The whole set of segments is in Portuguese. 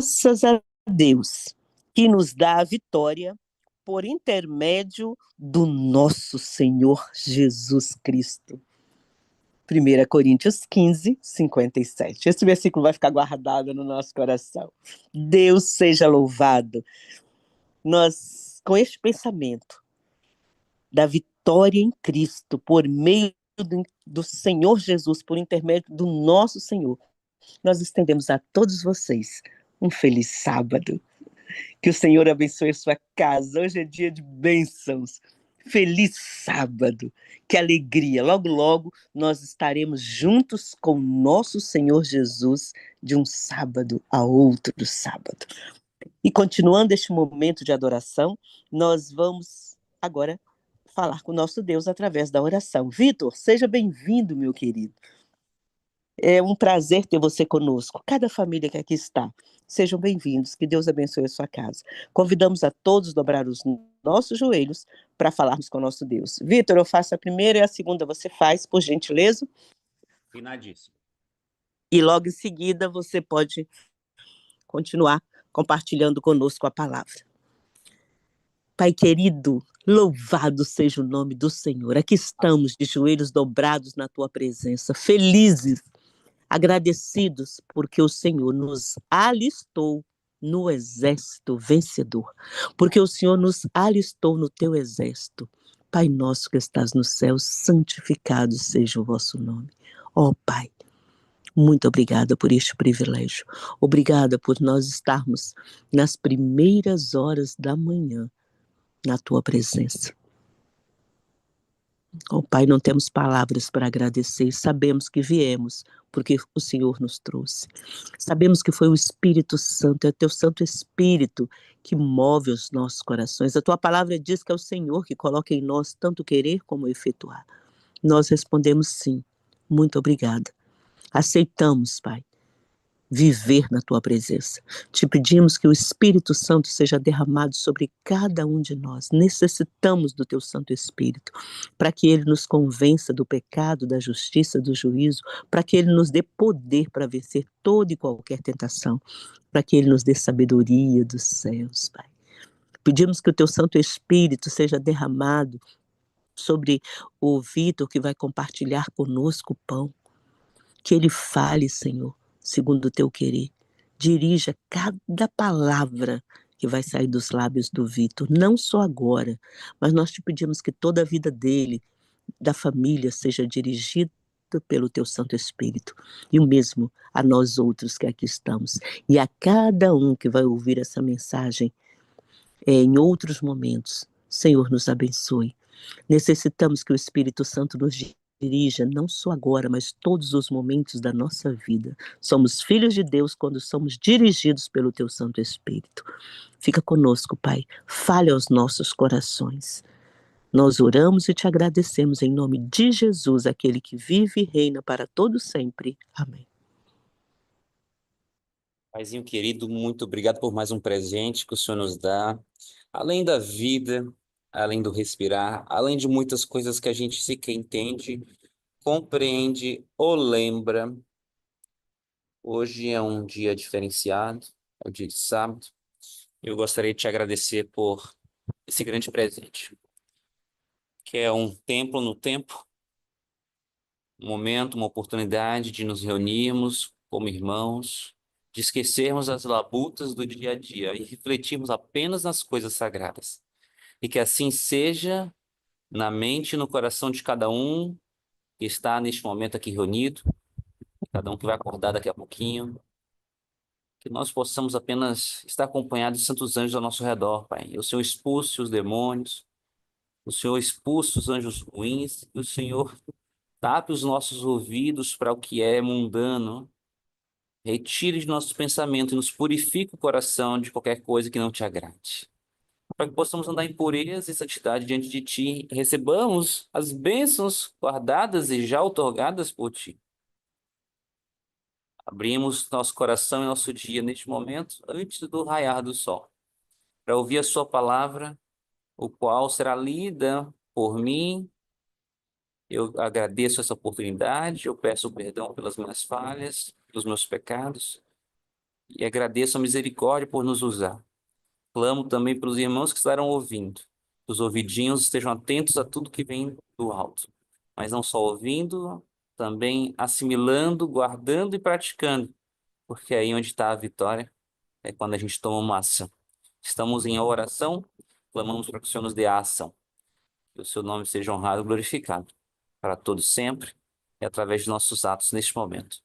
Graças a Deus, que nos dá a vitória por intermédio do nosso Senhor Jesus Cristo. 1 Coríntios 15, 57. Esse versículo vai ficar guardado no nosso coração. Deus seja louvado. Nós, com este pensamento da vitória em Cristo, por meio do Senhor Jesus, por intermédio do nosso Senhor, nós estendemos a todos vocês um feliz sábado. Que o Senhor abençoe a sua casa. Hoje é dia de bênçãos. Feliz sábado. Que alegria. Logo, logo, nós estaremos juntos com nosso Senhor Jesus de um sábado a outro sábado. E continuando este momento de adoração, nós vamos agora falar com o nosso Deus através da oração. Vitor, seja bem-vindo, meu querido. É um prazer ter você conosco, cada família que aqui está. Sejam bem-vindos, que Deus abençoe a sua casa. Convidamos a todos a dobrar os nossos joelhos para falarmos com o nosso Deus. Vitor, eu faço a primeira e a segunda você faz, por gentileza. Finadíssimo. E logo em seguida você pode continuar compartilhando conosco a palavra. Pai querido, louvado seja o nome do Senhor. Aqui estamos de joelhos dobrados na tua presença, felizes, agradecidos porque o Senhor nos alistou no exército vencedor, porque o Senhor nos alistou no teu exército. Pai nosso que estás no céu, santificado seja o vosso nome. Ó Pai, muito obrigada por este privilégio. Obrigada por nós estarmos nas primeiras horas da manhã na tua presença. Oh, Pai, não temos palavras para agradecer. Sabemos que viemos porque o Senhor nos trouxe. Sabemos que foi o Espírito Santo, é o teu Santo Espírito que move os nossos corações. A tua palavra diz que é o Senhor que coloca em nós tanto querer como efetuar. Nós respondemos sim. Muito obrigada. Aceitamos, Pai, viver na tua presença. Te pedimos que o Espírito Santo seja derramado sobre cada um de nós. Necessitamos do teu Santo Espírito, para que ele nos convença do pecado, da justiça, do juízo, para que ele nos dê poder para vencer toda e qualquer tentação, para que ele nos dê sabedoria dos céus, Pai. Pedimos que o teu Santo Espírito seja derramado sobre o Vitor, que vai compartilhar conosco o pão. Que ele fale, Senhor, segundo o teu querer. Dirija cada palavra que vai sair dos lábios do Vitor, não só agora, mas nós te pedimos que toda a vida dele, da família, seja dirigida pelo teu Santo Espírito, e o mesmo a nós outros que aqui estamos, e a cada um que vai ouvir essa mensagem em outros momentos. Senhor, nos abençoe. Necessitamos que o Espírito Santo nos dirija, não só agora, mas todos os momentos da nossa vida. Somos filhos de Deus quando somos dirigidos pelo teu Santo Espírito. Fica conosco, Pai. Fale aos nossos corações. Nós oramos e te agradecemos em nome de Jesus, aquele que vive e reina para todo sempre. Amém. Paizinho querido, muito obrigado por mais um presente que o Senhor nos dá. Além da vida, além do respirar, além de muitas coisas que a gente sequer entende, compreende ou lembra, hoje é um dia diferenciado, é o dia de sábado. Eu gostaria de te agradecer por esse grande presente, que é um templo no tempo, um momento, uma oportunidade de nos reunirmos como irmãos, de esquecermos as labutas do dia a dia e refletirmos apenas nas coisas sagradas. E que assim seja na mente e no coração de cada um que está neste momento aqui reunido, cada um que vai acordar daqui a pouquinho, que nós possamos apenas estar acompanhados de santos anjos ao nosso redor, Pai. E o Senhor expulse os demônios, o Senhor expulse os anjos ruins, e o Senhor tape os nossos ouvidos para o que é mundano, retire de nossos pensamentos e nos purifique o coração de qualquer coisa que não te agrade. Para que possamos andar em pureza e santidade diante de Ti, e recebamos as bênçãos guardadas e já outorgadas por Ti. Abrimos nosso coração e nosso dia neste momento, antes do raiar do sol, para ouvir a Sua palavra, o qual será lida por mim. Eu agradeço essa oportunidade, eu peço perdão pelas minhas falhas, pelos meus pecados, e agradeço a misericórdia por nos usar. Clamo também pelos irmãos que estarão ouvindo. Os ouvidinhos estejam atentos a tudo que vem do alto. Mas não só ouvindo, também assimilando, guardando e praticando. Porque aí onde está a vitória é quando a gente toma uma ação. Estamos em oração, clamamos para que o Senhor nos dê a ação. Que o seu nome seja honrado e glorificado para todos sempre e através de nossos atos neste momento.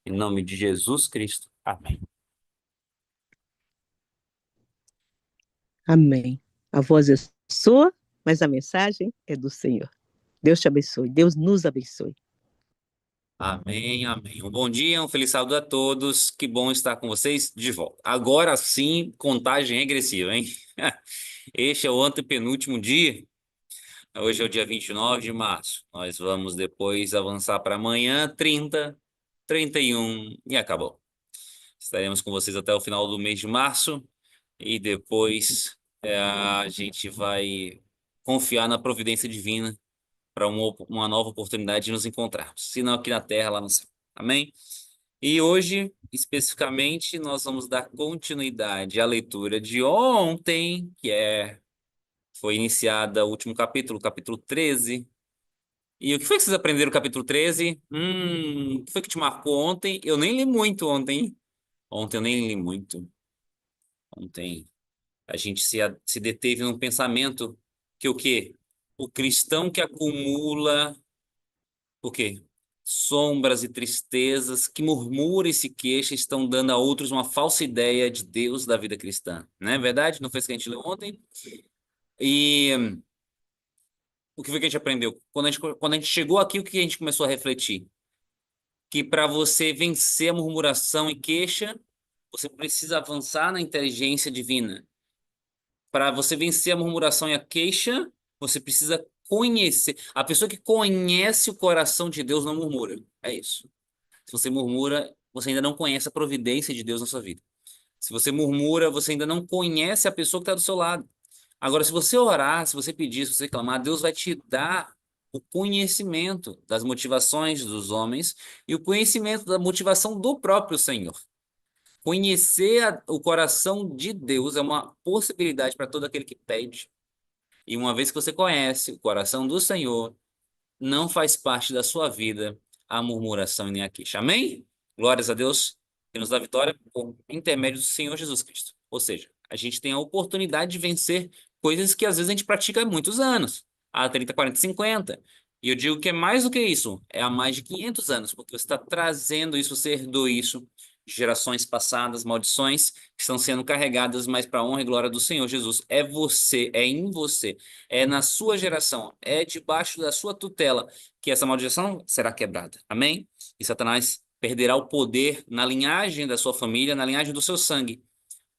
Em nome de Jesus Cristo. Amém. Amém. A voz é sua, mas a mensagem é do Senhor. Deus te abençoe. Deus nos abençoe. Amém, amém. Um bom dia, um feliz sábado a todos. Que bom estar com vocês de volta. Agora sim, contagem regressiva, hein? Este é o antepenúltimo dia. Hoje é o dia 29 de março. Nós vamos depois avançar para amanhã, 30, 31 e acabou. Estaremos com vocês até o final do mês de março e depois a gente vai confiar na providência divina para uma nova oportunidade de nos encontrarmos. Se não aqui na terra, lá no céu. Amém? E hoje, especificamente, nós vamos dar continuidade à leitura de ontem, foi iniciada o último capítulo, capítulo 13. E o que foi que vocês aprenderam no capítulo 13? O que foi que te marcou ontem? Eu nem li muito ontem. Ontem eu nem li muito. Ontem a gente se deteve num pensamento que o quê? O cristão que acumula o quê? Sombras e tristezas, que murmura e se queixa, estão dando a outros uma falsa ideia de Deus da vida cristã. Não é verdade? Não foi isso que a gente leu ontem? E o que foi que a gente aprendeu? Quando a gente chegou aqui, o que a gente começou a refletir? Que para você vencer a murmuração e queixa, você precisa avançar na inteligência divina. Para você vencer a murmuração e a queixa, você precisa conhecer. A pessoa que conhece o coração de Deus não murmura. É isso. Se você murmura, você ainda não conhece a providência de Deus na sua vida. Se você murmura, você ainda não conhece a pessoa que está do seu lado. Agora, se você orar, se você pedir, se você clamar, Deus vai te dar o conhecimento das motivações dos homens e o conhecimento da motivação do próprio Senhor. Conhecer o coração de Deus é uma possibilidade para todo aquele que pede. E uma vez que você conhece o coração do Senhor, não faz parte da sua vida a murmuração e nem a queixa. Amém? Glórias a Deus que nos dá vitória por intermédio do Senhor Jesus Cristo. Ou seja, a gente tem a oportunidade de vencer coisas que às vezes a gente pratica há muitos anos, há 30, 40, 50. E eu digo que é mais do que isso, é há mais de 500 anos, porque você está trazendo isso, você herdou isso de gerações passadas, maldições que estão sendo carregadas mais para a honra e glória do Senhor Jesus. É você, é em você, é na sua geração, é debaixo da sua tutela que essa maldição será quebrada. Amém? E Satanás perderá o poder na linhagem da sua família, na linhagem do seu sangue,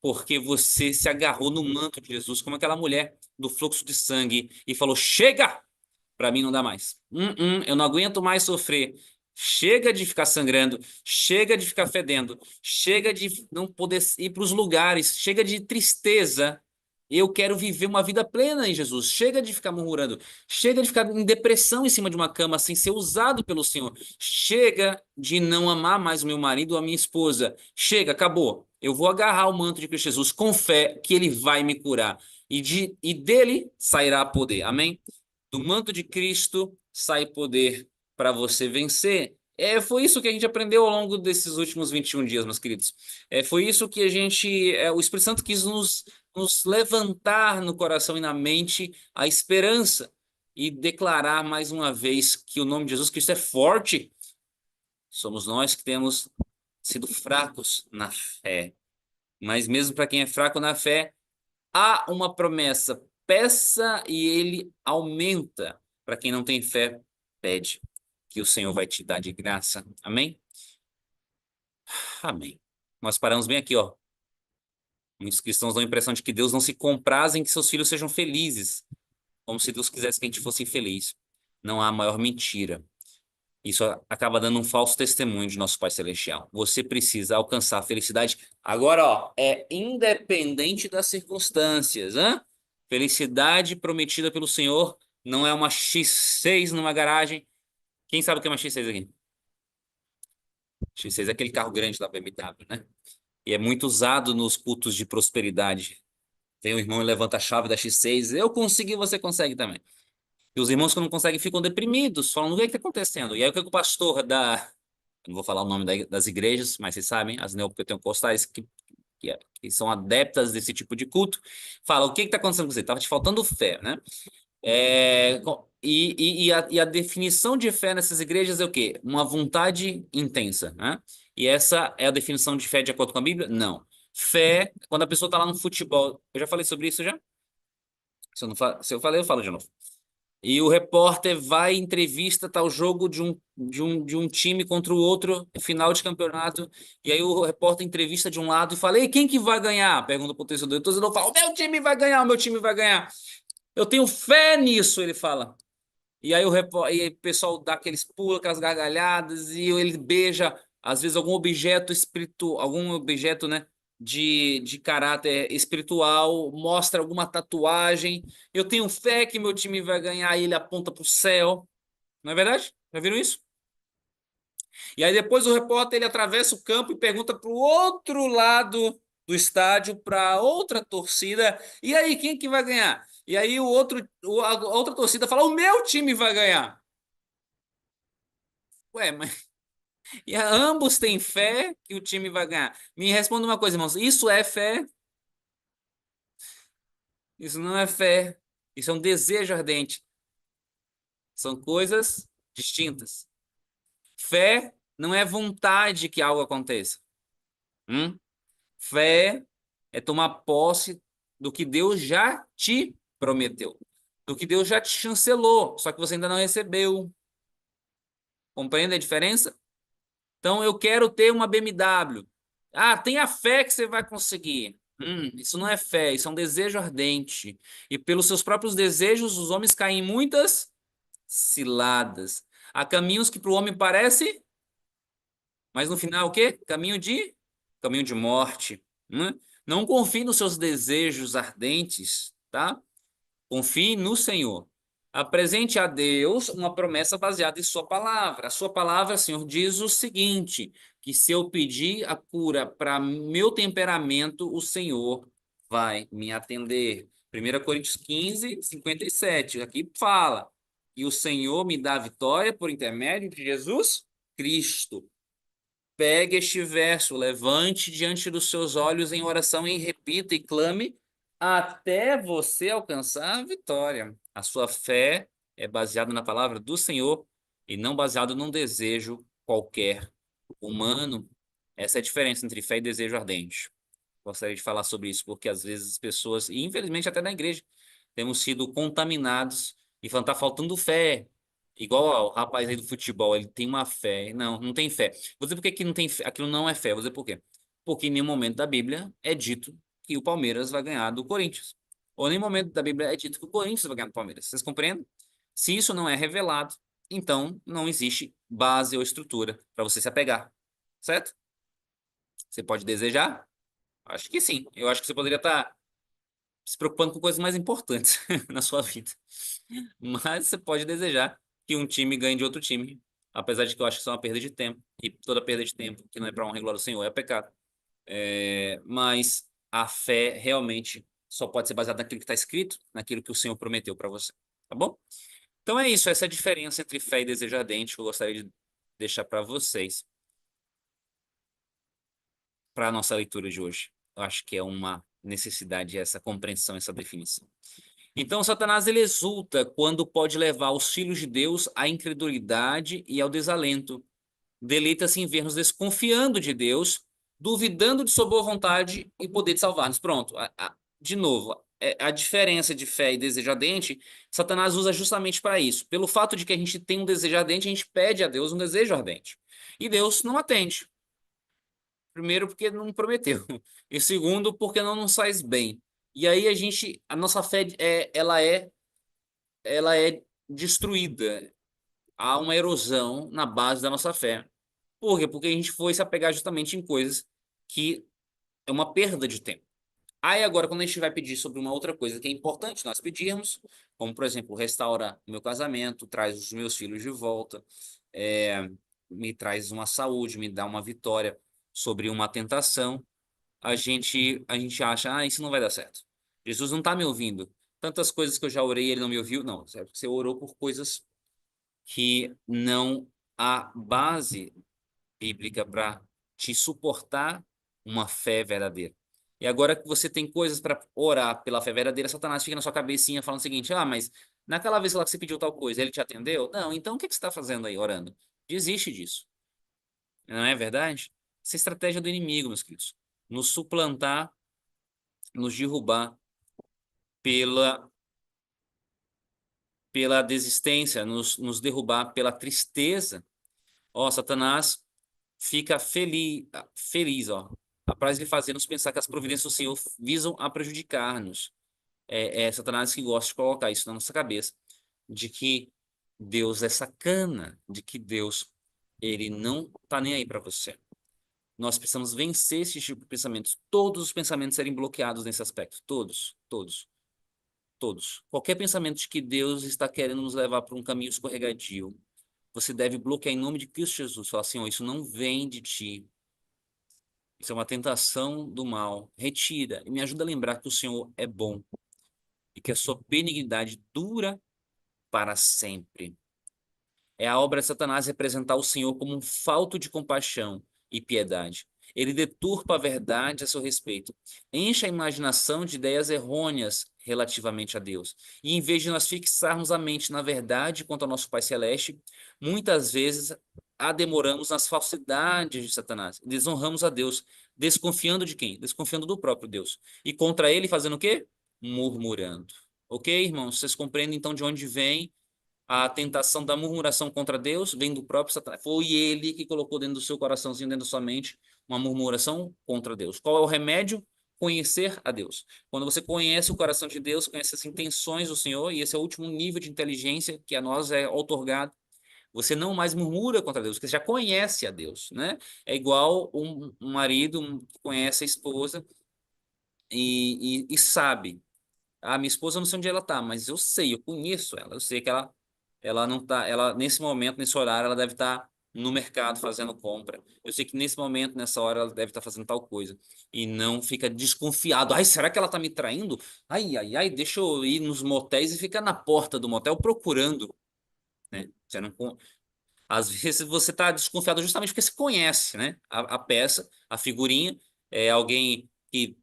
porque você se agarrou no manto de Jesus, como aquela mulher do fluxo de sangue, e falou: chega! Para mim não dá mais. Eu não aguento mais sofrer. Chega de ficar sangrando, chega de ficar fedendo, chega de não poder ir para os lugares, chega de tristeza. Eu quero viver uma vida plena em Jesus. Chega de ficar murmurando, chega de ficar em depressão em cima de uma cama sem ser usado pelo Senhor. Chega de não amar mais o meu marido ou a minha esposa. Chega, acabou. Eu vou agarrar o manto de Cristo Jesus com fé que ele vai me curar. E dele sairá poder. Amém? Do manto de Cristo sai poder para você vencer. Foi isso que a gente aprendeu ao longo desses últimos 21 dias, meus queridos. Foi isso que o Espírito Santo quis nos levantar no coração e na mente a esperança e declarar mais uma vez que o nome de Jesus Cristo é forte. Somos nós que temos sido fracos na fé. Mas mesmo para quem é fraco na fé, há uma promessa: peça e ele aumenta. Para quem não tem fé, pede, que o Senhor vai te dar de graça. Amém? Amém. Nós paramos bem aqui, ó. Muitos cristãos dão a impressão de que Deus não se compraz em que seus filhos sejam felizes, como se Deus quisesse que a gente fosse infeliz. Não há maior mentira. Isso acaba dando um falso testemunho de nosso Pai Celestial. Você precisa alcançar a felicidade. Agora, ó, é independente das circunstâncias, hein? Felicidade prometida pelo Senhor não é uma X6 numa garagem. Quem sabe o que é uma X6 aqui? X6 é aquele carro grande da BMW, né? e é muito usado nos cultos de prosperidade. Tem um irmão e levanta a chave da X6, eu consegui, você consegue também. E os irmãos que não conseguem ficam deprimidos, falando, o que está acontecendo? E aí o que o pastor eu não vou falar o nome das igrejas, mas vocês sabem, as neopentecostais que são adeptas desse tipo de culto, fala, o que está acontecendo com você? Estava te faltando fé, né? E a definição de fé nessas igrejas é o quê? Uma vontade intensa, né? E essa é a definição de fé de acordo com a Bíblia? Não. Fé, quando a pessoa está lá no futebol, eu já falei sobre isso já? Se eu falei, eu falo de novo. E o repórter vai em entrevista tal jogo de um time contra o outro, final de campeonato, e aí o repórter entrevista de um lado e fala, e quem que vai ganhar? Pergunta pro torcedor, e o torcedor fala, o meu time vai ganhar, o meu time vai ganhar. Eu tenho fé nisso, ele fala. E aí o pessoal dá aqueles pulos, aquelas gargalhadas, e ele beija, às vezes, algum objeto espiritual, algum objeto, né, de caráter espiritual, mostra alguma tatuagem. Eu tenho fé que meu time vai ganhar, e ele aponta para o céu. Não é verdade? Já viram isso? E aí depois o repórter ele atravessa o campo e pergunta para o outro lado do estádio, para outra torcida, e aí, quem que vai ganhar? E aí a outra torcida fala, o meu time vai ganhar. Ué, mas ambos têm fé que o time vai ganhar. Me responda uma coisa, irmãos, isso é fé? Isso não é fé. Isso é um desejo ardente. São coisas distintas. Fé não é vontade que algo aconteça. Hum? Fé é tomar posse do que Deus já te prometeu, do que Deus já te chancelou, só que você ainda não recebeu. Compreende a diferença? Então, eu quero ter uma BMW. Ah, tenha fé que você vai conseguir. Isso não é fé, isso é um desejo ardente. E pelos seus próprios desejos, os homens caem em muitas ciladas. Há caminhos que para o homem parece, mas no final o quê? Caminho de morte. Não confie nos seus desejos ardentes, tá? Confie no Senhor. Apresente a Deus uma promessa baseada em sua palavra. A sua palavra, Senhor, diz o seguinte, que se eu pedir a cura para meu temperamento, o Senhor vai me atender. 1 Coríntios 15, 57. Aqui fala que o Senhor me dá vitória por intermédio de Jesus Cristo. Pegue este verso, levante diante dos seus olhos em oração e repita e clame até você alcançar a vitória. A sua fé é baseada na palavra do Senhor e não baseada num desejo qualquer humano. Essa é a diferença entre fé e desejo ardente. Gostaria de falar sobre isso, porque às vezes as pessoas, e infelizmente até na igreja, temos sido contaminados e falam, tá faltando fé. Igual ao rapaz aí do futebol, ele tem uma fé. Não, não tem fé. Vou dizer por que que não tem fé, aquilo não é fé. Vou dizer por quê. Porque em nenhum momento da Bíblia é dito que o Palmeiras vai ganhar do Corinthians. Ou em nenhum momento da Bíblia é dito que o Corinthians vai ganhar do Palmeiras. Vocês compreendem? Se isso não é revelado, então não existe base ou estrutura para você se apegar. Certo? Você pode desejar? Acho que sim. Eu acho que você poderia estar se preocupando com coisas mais importantes na sua vida. Mas você pode desejar que um time ganhe de outro time, apesar de que eu acho que isso é uma perda de tempo. E toda perda de tempo, que não é para honra e glória do Senhor, é pecado. Mas a fé realmente só pode ser baseada naquilo que está escrito, naquilo que o Senhor prometeu para você. Tá bom? Então é isso, essa é a diferença entre fé e desejo ardente que eu gostaria de deixar para vocês, para a nossa leitura de hoje. Eu acho que é uma necessidade essa compreensão, essa definição. Então, Satanás ele exulta quando pode levar os filhos de Deus à incredulidade e ao desalento. Deleita-se em ver-nos desconfiando de Deus, duvidando de sua boa vontade e poder de salvar-nos. Pronto. De novo, a diferença de fé e desejo ardente, Satanás usa justamente para isso. Pelo fato de que a gente tem um desejo ardente, a gente pede a Deus um desejo ardente. E Deus não atende. Primeiro, porque não prometeu. E segundo, porque não nos faz bem. E aí a nossa fé ela é destruída. Há uma erosão na base da nossa fé. Por quê? Porque a gente foi se apegar justamente em coisas que é uma perda de tempo. Aí agora, quando a gente vai pedir sobre uma outra coisa que é importante nós pedirmos, como por exemplo, restaura o meu casamento, traz os meus filhos de volta, me traz uma saúde, me dá uma vitória sobre uma tentação, a gente acha, isso não vai dar certo. Jesus não está me ouvindo. Tantas coisas que eu já orei, ele não me ouviu. Não, certo? Você orou por coisas que não há base bíblica para te suportar uma fé verdadeira. E agora que você tem coisas para orar pela fé verdadeira, Satanás fica na sua cabecinha falando o seguinte: mas naquela vez lá que você pediu tal coisa, ele te atendeu? Não, então o que que você está fazendo aí orando? Desiste disso. Não é verdade? Essa é a estratégia do inimigo, meus queridos. Nos suplantar, nos derrubar pela, pela desistência, nos derrubar pela tristeza. Ó, Satanás fica feliz, ó. Apraz de fazer-nos pensar que as providências do Senhor visam a prejudicar-nos. É Satanás que gosta de colocar isso na nossa cabeça, de que Deus é sacana, de que Deus ele não tá nem aí para você. Nós precisamos vencer esse tipo de pensamentos. Todos os pensamentos serem bloqueados nesse aspecto. Todos, todos, todos. Qualquer pensamento de que Deus está querendo nos levar para um caminho escorregadio, você deve bloquear em nome de Cristo Jesus. Falar assim, isso não vem de ti. Isso é uma tentação do mal. Retira e me ajuda a lembrar que o Senhor é bom e que a sua benignidade dura para sempre. É a obra de Satanás representar o Senhor como um falto de compaixão e piedade. Ele deturpa a verdade a seu respeito, enche a imaginação de ideias errôneas relativamente a Deus. E em vez de nós fixarmos a mente na verdade quanto ao nosso Pai Celeste, muitas vezes a demoramos nas falsidades de Satanás. Desonramos a Deus, desconfiando de quem? Desconfiando do próprio Deus. E contra ele fazendo o quê? Murmurando. Ok, irmãos? Vocês compreendem então de onde vem a tentação da murmuração contra Deus? Vem do próprio Satanás. Foi ele que colocou dentro do seu coraçãozinho, dentro da sua mente, uma murmuração contra Deus. Qual é o remédio? Conhecer a Deus. Quando você conhece o coração de Deus, conhece as intenções do Senhor, e esse é o último nível de inteligência que a nós é outorgado, você não mais murmura contra Deus, porque você já conhece a Deus, né? É igual um marido que conhece a esposa e sabe. Minha esposa eu não sei onde ela tá, mas eu sei, eu conheço ela. Eu sei que ela não tá, ela nesse momento, nesse horário, ela deve estar no mercado fazendo compra. Eu sei que nesse momento, nessa hora, ela deve estar fazendo tal coisa. E não fica desconfiado. Será que ela tá me traindo? Deixa eu ir nos motéis e ficar na porta do motel procurando, né? Você não, às vezes você tá desconfiado justamente porque você conhece, né? A peça, a figurinha, é alguém que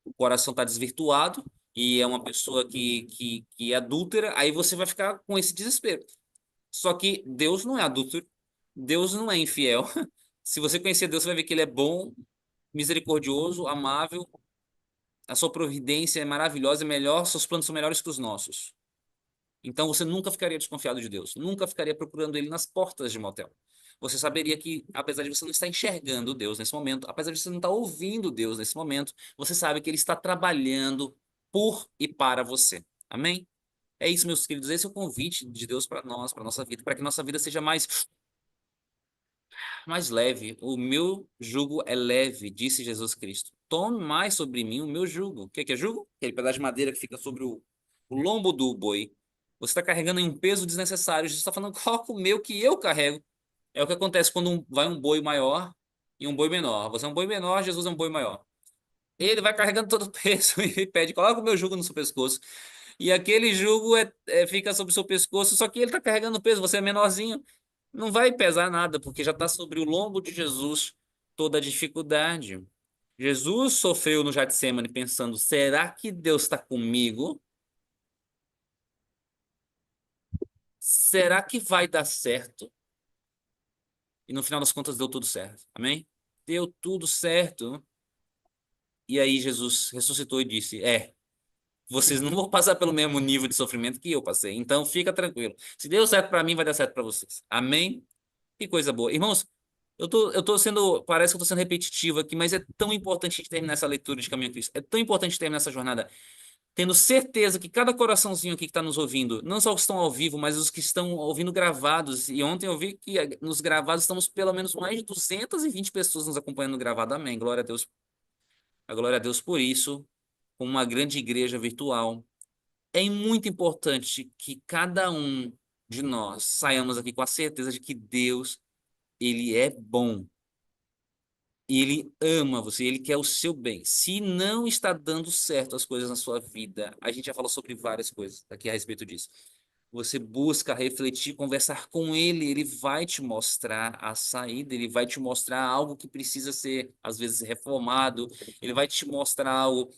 o coração está desvirtuado e é uma pessoa que é adúltera, aí você vai ficar com esse desespero. Só que Deus não é adúltero, Deus não é infiel. Se você conhecer Deus, você vai ver que ele é bom, misericordioso, amável, a sua providência é maravilhosa, é melhor, seus planos são melhores que os nossos. Então você nunca ficaria desconfiado de Deus, nunca ficaria procurando ele nas portas de motel. Você saberia que, apesar de você não estar enxergando Deus nesse momento, apesar de você não estar ouvindo Deus nesse momento, você sabe que Ele está trabalhando por e para você. Amém? É isso, meus queridos. Esse é o convite de Deus para nós, para nossa vida, para que nossa vida seja mais leve. O meu jugo é leve, disse Jesus Cristo. Tome mais sobre mim o meu jugo. O que é jugo? Aquele pedaço de madeira que fica sobre o lombo do boi. Você está carregando em um peso desnecessário. Jesus está falando, coloca o meu que eu carrego. É o que acontece quando vai um boi maior e um boi menor. Você é um boi menor, Jesus é um boi maior. Ele vai carregando todo o peso e pede, coloca o meu jugo no seu pescoço. E aquele jugo fica sobre o seu pescoço, só que ele está carregando o peso, você é menorzinho, não vai pesar nada, porque já está sobre o lombo de Jesus toda a dificuldade. Jesus sofreu no Getsemane pensando, será que Deus está comigo? Será que vai dar certo? E no final das contas deu tudo certo. Amém? Deu tudo certo. E aí Jesus ressuscitou e disse: vocês não vão passar pelo mesmo nível de sofrimento que eu passei. Então fica tranquilo. Se deu certo para mim, vai dar certo para vocês. Amém? Que coisa boa. Irmãos, eu tô sendo, parece que eu tô sendo repetitivo aqui, mas é tão importante a gente terminar essa leitura de Caminho a Cristo. É tão importante terminar essa jornada tendo certeza que cada coraçãozinho aqui que está nos ouvindo, não só os que estão ao vivo, mas os que estão ouvindo gravados. E ontem eu vi que nos gravados estamos pelo menos mais de 220 pessoas nos acompanhando no gravado. Amém. Glória a Deus. A glória a Deus por isso, como uma grande igreja virtual. É muito importante que cada um de nós saiamos aqui com a certeza de que Deus, ele é bom. E ele ama você, ele quer o seu bem. Se não está dando certo as coisas na sua vida, a gente já falou sobre várias coisas aqui a respeito disso. Você busca refletir, conversar com ele vai te mostrar a saída, ele vai te mostrar algo que precisa ser, às vezes, reformado, ele vai te mostrar algo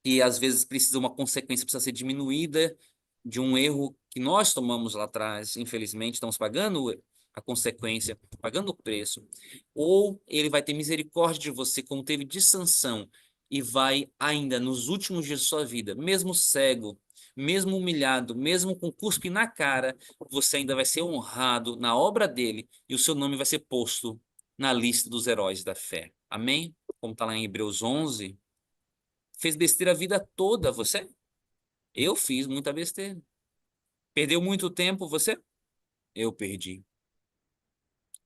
que às vezes precisa uma consequência, precisa ser diminuída de um erro que nós tomamos lá atrás, infelizmente, estamos pagando a consequência, pagando o preço. Ou ele vai ter misericórdia de você, como teve de Sansão, e vai ainda nos últimos dias de sua vida, mesmo cego, mesmo humilhado, mesmo com cuspe na cara, você ainda vai ser honrado na obra dele e o seu nome vai ser posto na lista dos heróis da fé. Amém? Como está lá em Hebreus 11. Fez besteira a vida toda, você? Eu fiz muita besteira. Perdeu muito tempo, você? Eu perdi.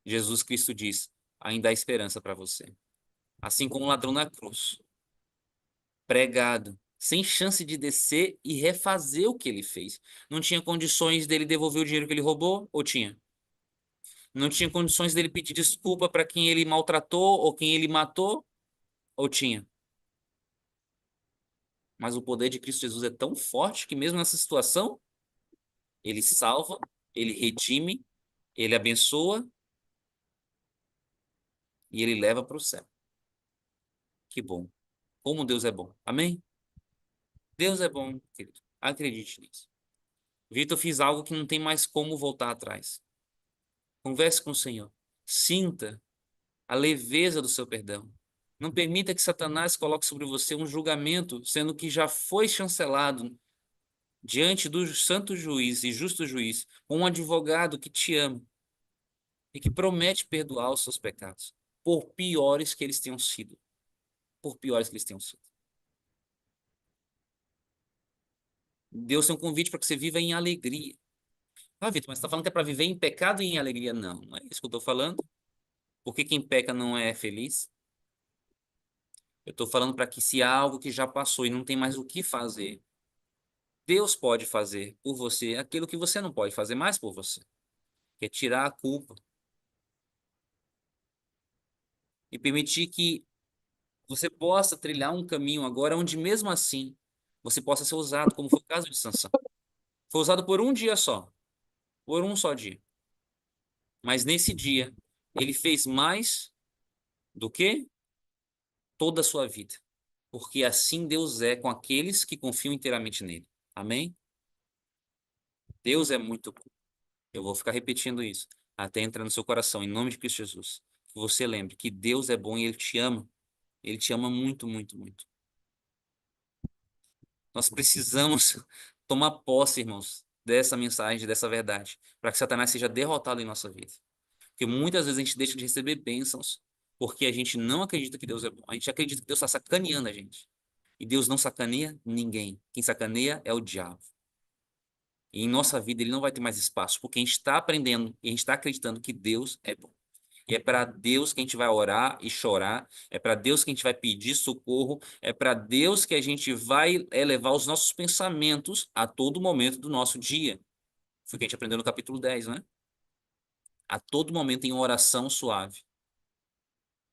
Jesus Cristo diz: ainda há esperança para você. Assim como um ladrão na cruz, pregado, sem chance de descer e refazer o que ele fez. Não tinha condições dele devolver o dinheiro que ele roubou? Ou tinha? Não tinha condições dele pedir desculpa para quem ele maltratou ou quem ele matou? Ou tinha? Mas o poder de Cristo Jesus é tão forte que mesmo nessa situação, ele salva, ele redime, ele abençoa e ele leva para o céu. Que bom. Como Deus é bom. Amém? Deus é bom, querido. Acredite nisso. Vitor, fiz algo que não tem mais como voltar atrás. Converse com o Senhor. Sinta a leveza do seu perdão. Não permita que Satanás coloque sobre você um julgamento, sendo que já foi chancelado diante do santo juiz e justo juiz, um advogado que te ama e que promete perdoar os seus pecados, por piores que eles tenham sido. Por piores que eles tenham sido. Deus tem um convite para que você viva em alegria. Ah, Vitor, mas você está falando que é para viver em pecado e em alegria? Não, não é isso que eu estou falando. Porque quem peca não é feliz. Eu estou falando para que se há algo que já passou e não tem mais o que fazer, Deus pode fazer por você aquilo que você não pode fazer mais por você, que é tirar a culpa e permitir que você possa trilhar um caminho agora onde mesmo assim você possa ser usado, como foi o caso de Sansão. Foi usado por um dia só, por um só dia. Mas nesse dia, ele fez mais do que toda a sua vida. Porque assim Deus é com aqueles que confiam inteiramente nele. Amém? Deus é muito bom. Eu vou ficar repetindo isso até entrar no seu coração, em nome de Cristo Jesus. Que você lembre que Deus é bom e Ele te ama. Ele te ama muito, muito, muito. Nós precisamos tomar posse, irmãos, dessa mensagem, dessa verdade, para que Satanás seja derrotado em nossa vida. Porque muitas vezes a gente deixa de receber bênçãos porque a gente não acredita que Deus é bom. A gente acredita que Deus está sacaneando a gente. E Deus não sacaneia ninguém. Quem sacaneia é o diabo. E em nossa vida ele não vai ter mais espaço, porque a gente está aprendendo e a gente está acreditando que Deus é bom. E é para Deus que a gente vai orar e chorar, é para Deus que a gente vai pedir socorro, é para Deus que a gente vai elevar os nossos pensamentos a todo momento do nosso dia. Foi o que a gente aprendeu no capítulo 10, né? A todo momento em oração suave.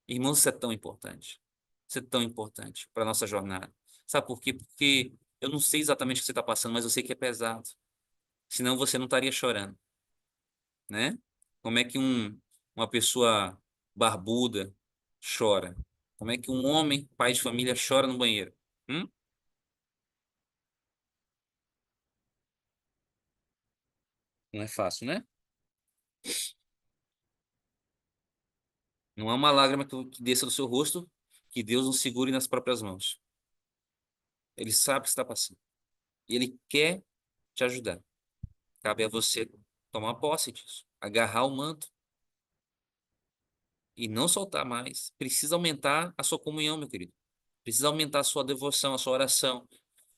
Irmãos, isso é tão importante. Isso é tão importante para a nossa jornada. Sabe por quê? Porque eu não sei exatamente o que você está passando, mas eu sei que é pesado. Senão você não estaria chorando, né? Como é que uma pessoa barbuda chora? Como é que um homem, pai de família, chora no banheiro? Hum? Não é fácil, né? Não é uma lágrima que desça do seu rosto que Deus não segure nas próprias mãos. Ele sabe o que está passando. E ele quer te ajudar. Cabe a você tomar posse disso, agarrar o manto e não soltar mais. Precisa aumentar a sua comunhão, meu querido. Precisa aumentar a sua devoção, a sua oração.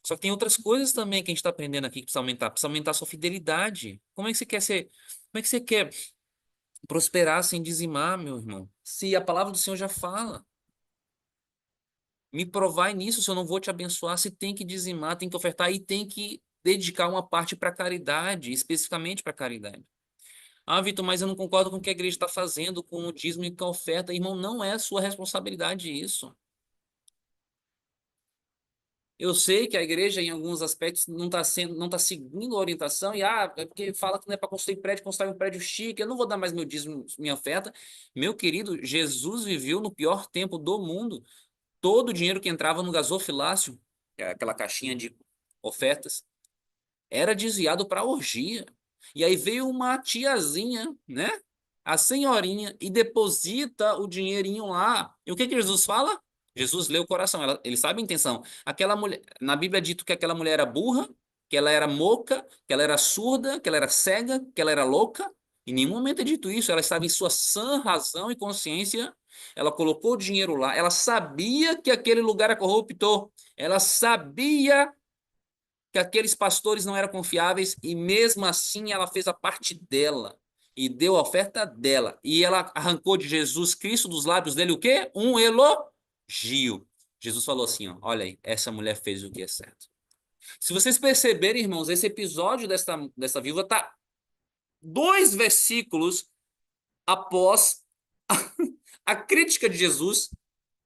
Só que tem outras coisas também que a gente está aprendendo aqui que precisa aumentar. Precisa aumentar a sua fidelidade. Como é que você quer ser? Como é que você quer prosperar sem dizimar, meu irmão? Se a palavra do Senhor já fala. Me provai nisso, se eu não vou te abençoar. Se tem que dizimar, tem que ofertar e tem que dedicar uma parte para caridade, especificamente para caridade. Ah, Vitor, mas eu não concordo com o que a igreja está fazendo com o dízimo e com a oferta. Irmão, não é sua responsabilidade isso. Eu sei que a igreja, em alguns aspectos, não está seguindo a orientação, e é porque fala que não é para construir prédio, constrói um prédio chique, eu não vou dar mais meu dízimo, minha oferta. Meu querido, Jesus viveu no pior tempo do mundo. Todo o dinheiro que entrava no gasofilácio, que é aquela caixinha de ofertas, era desviado para orgia. E aí veio uma tiazinha, né? A senhorinha, e deposita o dinheirinho lá. E o que que Jesus fala? Jesus lê o coração, ele sabe a intenção. Aquela mulher, na Bíblia é dito que aquela mulher era burra, que ela era moca, que ela era surda, que ela era cega, que ela era louca. Em nenhum momento é dito isso, ela estava em sua sã razão e consciência. Ela colocou o dinheiro lá, ela sabia que aquele lugar era corrupto, ela sabia que aqueles pastores não eram confiáveis e mesmo assim ela fez a parte dela e deu a oferta dela e ela arrancou de Jesus Cristo dos lábios dele o quê? Um elogio. Jesus falou assim, ó, olha aí, essa mulher fez o que é certo. Se vocês perceberem, irmãos, esse episódio dessa viúva tá 2 versículos após a crítica de Jesus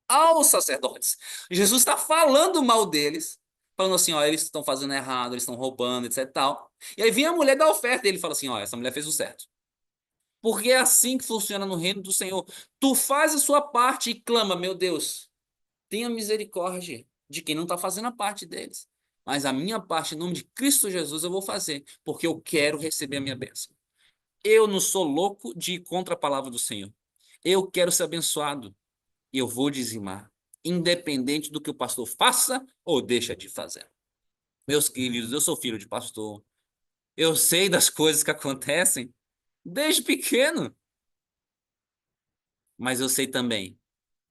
aos sacerdotes. Jesus está falando mal deles, falando assim, ó, eles estão fazendo errado, eles estão roubando, etc e tal. E aí vem a mulher da oferta e ele fala assim, ó, essa mulher fez o certo. Porque é assim que funciona no reino do Senhor. Tu faz a sua parte e clama, meu Deus, tenha misericórdia de quem não está fazendo a parte deles. Mas a minha parte, em nome de Cristo Jesus, eu vou fazer, porque eu quero receber a minha bênção. Eu não sou louco de ir contra a palavra do Senhor. Eu quero ser abençoado e eu vou dizimar, independente do que o pastor faça ou deixa de fazer. Meus queridos, eu sou filho de pastor. Eu sei das coisas que acontecem desde pequeno, mas eu sei também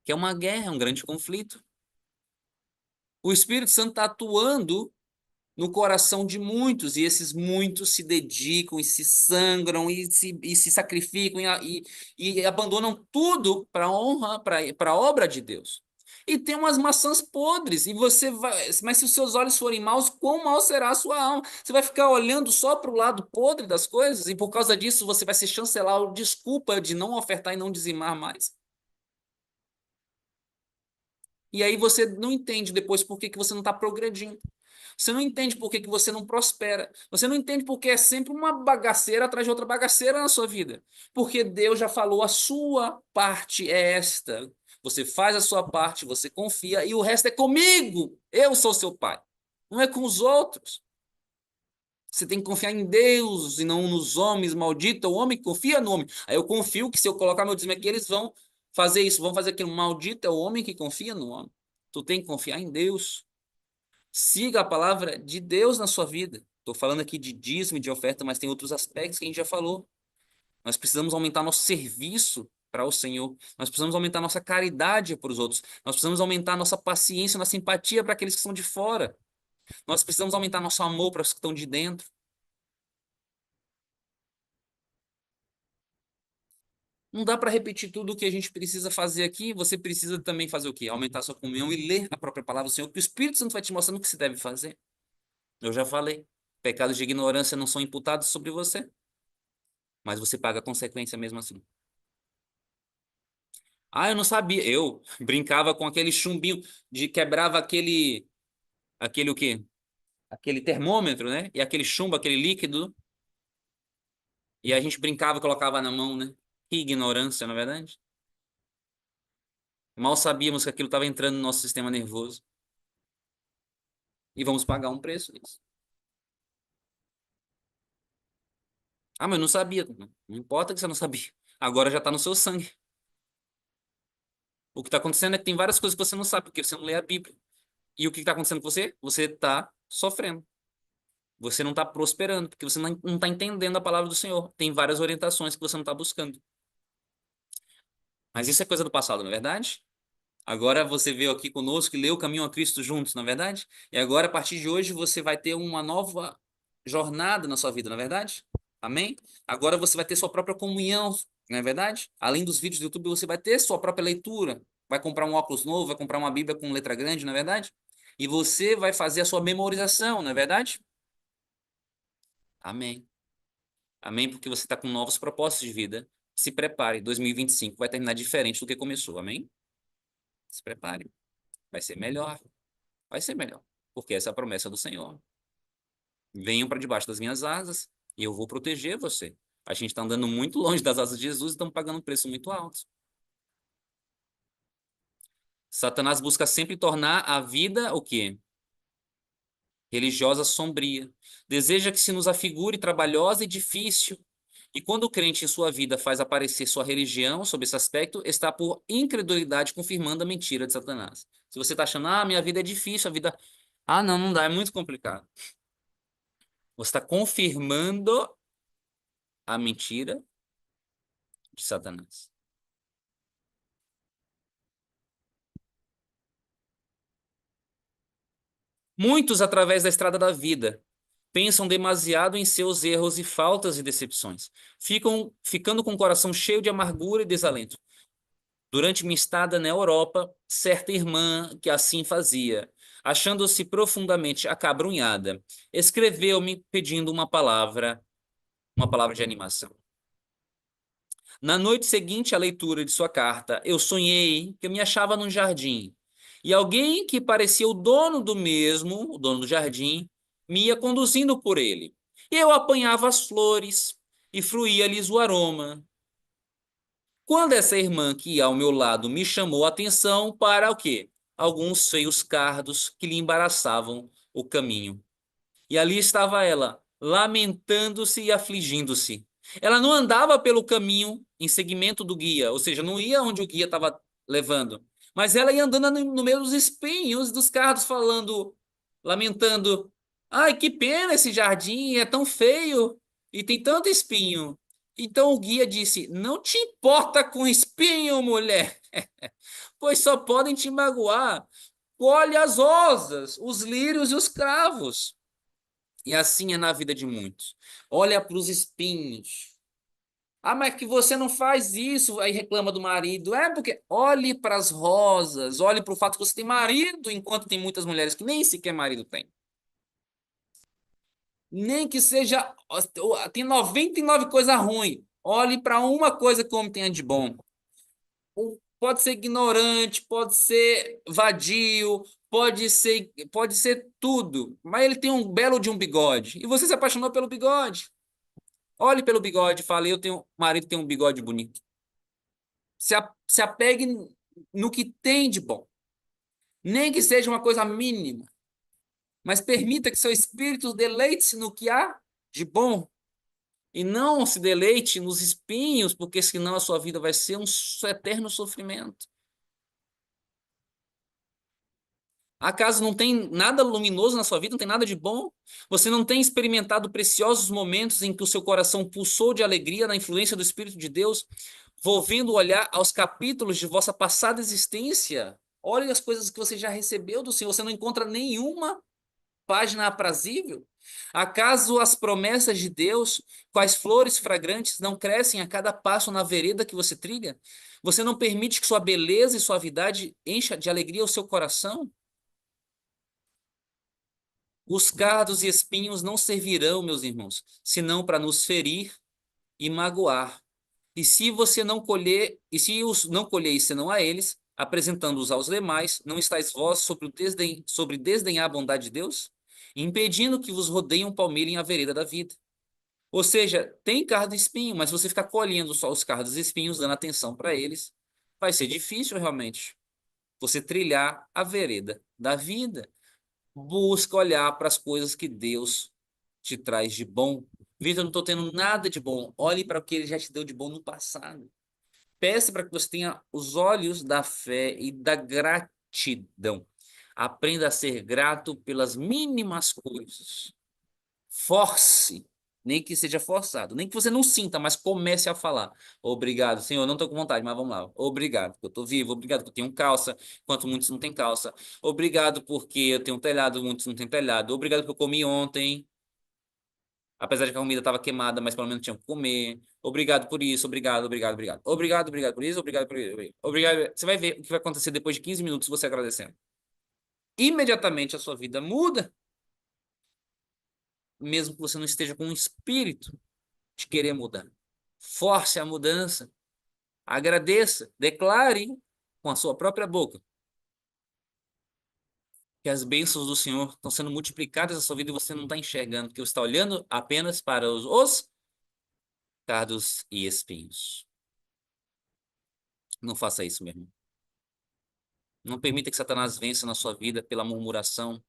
que é uma guerra, é um grande conflito. O Espírito Santo está atuando no coração de muitos, e esses muitos se dedicam e se sangram e se sacrificam e abandonam tudo para a honra, para a obra de Deus. E tem umas maçãs podres, e você vai, mas se os seus olhos forem maus, quão mal será a sua alma? Você vai ficar olhando só para o lado podre das coisas, e por causa disso você vai se chancelar a desculpa de não ofertar e não dizimar mais. E aí você não entende depois por que que você não está progredindo. Você não entende por que que você não prospera. Você não entende porque é sempre uma bagaceira atrás de outra bagaceira na sua vida. Porque Deus já falou, a sua parte é esta. Você faz a sua parte, você confia, e o resto é comigo. Eu sou seu pai. Não é com os outros. Você tem que confiar em Deus e não nos homens. Maldito é o homem que confia no homem. Aí eu confio que se eu colocar meu dízimo aqui, eles vão fazer isso, vão fazer aquilo. Maldito é o homem que confia no homem. Tu tem que confiar em Deus. Siga a palavra de Deus na sua vida. Estou falando aqui de dízimo e de oferta, mas tem outros aspectos que a gente já falou. Nós precisamos aumentar nosso serviço para o Senhor. Nós precisamos aumentar nossa caridade para os outros. Nós precisamos aumentar nossa paciência, nossa empatia para aqueles que estão de fora. Nós precisamos aumentar nosso amor para os que estão de dentro. Não dá para repetir tudo o que a gente precisa fazer aqui. Você precisa também fazer o quê? Aumentar sua comunhão e ler a própria palavra do Senhor, que o Espírito Santo vai te mostrando o que se deve fazer. Eu já falei. Pecados de ignorância não são imputados sobre você, mas você paga a consequência mesmo assim. Ah, eu não sabia. Eu brincava com aquele chumbinho de quebrava aquele o quê? Aquele termômetro, né? E aquele chumbo, aquele líquido, e a gente brincava e colocava na mão, né? Que ignorância, na verdade. Mal sabíamos que aquilo estava entrando no nosso sistema nervoso e vamos pagar um preço disso. Ah, mas eu não sabia. Não importa que você não sabia. Agora já está no seu sangue. O que está acontecendo é que tem várias coisas que você não sabe, porque você não lê a Bíblia. E o que está acontecendo com você? Você está sofrendo. Você não está prosperando, porque você não está entendendo a palavra do Senhor. Tem várias orientações que você não está buscando. Mas isso é coisa do passado, não é verdade? Agora você veio aqui conosco e leu o caminho a Cristo juntos, não é verdade? E agora, a partir de hoje, você vai ter uma nova jornada na sua vida, não é verdade? Amém? Agora você vai ter sua própria comunhão, não é verdade? Além dos vídeos do YouTube, você vai ter sua própria leitura. Vai comprar um óculos novo, vai comprar uma Bíblia com letra grande, não é verdade? E você vai fazer a sua memorização, não é verdade? Amém. Amém? Porque você está com novos propósitos de vida. Se prepare, 2025 vai terminar diferente do que começou, amém? Se prepare, vai ser melhor, vai ser melhor, porque essa é a promessa do Senhor. Venham para debaixo das minhas asas e eu vou proteger você. A gente está andando muito longe das asas de Jesus e estamos pagando um preço muito alto. Satanás busca sempre tornar a vida o quê? Religiosa sombria. Deseja que se nos afigure trabalhosa e difícil. E quando o crente em sua vida faz aparecer sua religião sob esse aspecto, está por incredulidade confirmando a mentira de Satanás. Se você está achando, minha vida é difícil, a vida. Ah, não, não dá, é muito complicado. Você está confirmando a mentira de Satanás. Muitos, através da estrada da vida, pensam demasiado em seus erros e faltas e decepções. Ficando com o coração cheio de amargura e desalento. Durante minha estada na Europa, certa irmã que assim fazia, achando-se profundamente acabrunhada, escreveu-me pedindo uma palavra de animação. Na noite seguinte à leitura de sua carta, eu sonhei que eu me achava num jardim e alguém que parecia o dono do jardim, me ia conduzindo por ele. Eu apanhava as flores e fruía-lhes o aroma. Quando essa irmã que ia ao meu lado me chamou a atenção para o quê? Alguns feios cardos que lhe embaraçavam o caminho. E ali estava ela, lamentando-se e afligindo-se. Ela não andava pelo caminho em seguimento do guia, ou seja, não ia onde o guia estava levando, mas ela ia andando no meio dos espinhos dos cardos, falando, lamentando: ai, que pena esse jardim, é tão feio e tem tanto espinho. Então o guia disse: não te importa com espinho, mulher, pois só podem te magoar. Colhe as rosas, os lírios e os cravos. E assim é na vida de muitos. Olha para os espinhos. Ah, mas que você não faz isso, aí reclama do marido. É porque olhe para as rosas, olhe para o fato que você tem marido, enquanto tem muitas mulheres que nem sequer marido tem. Nem que seja, tem 99 coisas ruins. Olhe para uma coisa que o homem tenha de bom. Pode ser ignorante, pode ser vadio, pode ser tudo, mas ele tem um belo de um bigode. E você se apaixonou pelo bigode. Olhe pelo bigode e fale, eu tenho, marido tem um bigode bonito. Se apegue no que tem de bom. Nem que seja uma coisa mínima, mas permita que seu espírito deleite-se no que há de bom e não se deleite nos espinhos, porque senão a sua vida vai ser um eterno sofrimento. Acaso não tem nada luminoso na sua vida, não tem nada de bom? Você não tem experimentado preciosos momentos em que o seu coração pulsou de alegria na influência do Espírito de Deus, volvendo o olhar aos capítulos de vossa passada existência? Olhe as coisas que você já recebeu do Senhor, você não encontra nenhuma página aprazível? Acaso as promessas de Deus, quais flores fragrantes, não crescem a cada passo na vereda que você trilha? Você não permite que sua beleza e suavidade encha de alegria o seu coração? Os cardos e espinhos não servirão, meus irmãos, senão para nos ferir e magoar. E se você não colher, e se os não colheis senão a eles, apresentando-os aos demais, não estáis vós sobre desdenhar a bondade de Deus? Impedindo que vos rodeiam palmeirem a vereda da vida. Ou seja, tem cardo e espinho, mas se você ficar colhendo só os cardos e espinhos, dando atenção para eles, vai ser difícil realmente você trilhar a vereda da vida. Busca olhar para as coisas que Deus te traz de bom. Vitor, eu não estou tendo nada de bom. Olhe para o que ele já te deu de bom no passado. Peça para que você tenha os olhos da fé e da gratidão. Aprenda a ser grato pelas mínimas coisas. Force, nem que seja forçado, nem que você não sinta, mas comece a falar. Obrigado, Senhor, não estou com vontade, mas vamos lá. Obrigado, porque eu estou vivo. Obrigado, porque eu tenho calça, enquanto muitos não têm calça. Obrigado, porque eu tenho um telhado, muitos não têm telhado. Obrigado, porque eu comi ontem, apesar de que a comida estava queimada, mas pelo menos tinha que comer. Obrigado por isso, obrigado, obrigado, obrigado. Obrigado, obrigado por isso, obrigado por isso. Obrigado. Você vai ver o que vai acontecer depois de 15 minutos você agradecendo. Imediatamente a sua vida muda, mesmo que você não esteja com um espírito. de querer mudar. Force a mudança. Agradeça. Declare com a sua própria boca que as bênçãos do Senhor estão sendo multiplicadas na sua vida e você não está enxergando, porque você está olhando apenas para os cardos e espinhos. Não faça isso, meu irmão. Não permita que Satanás vença na sua vida pela murmuração.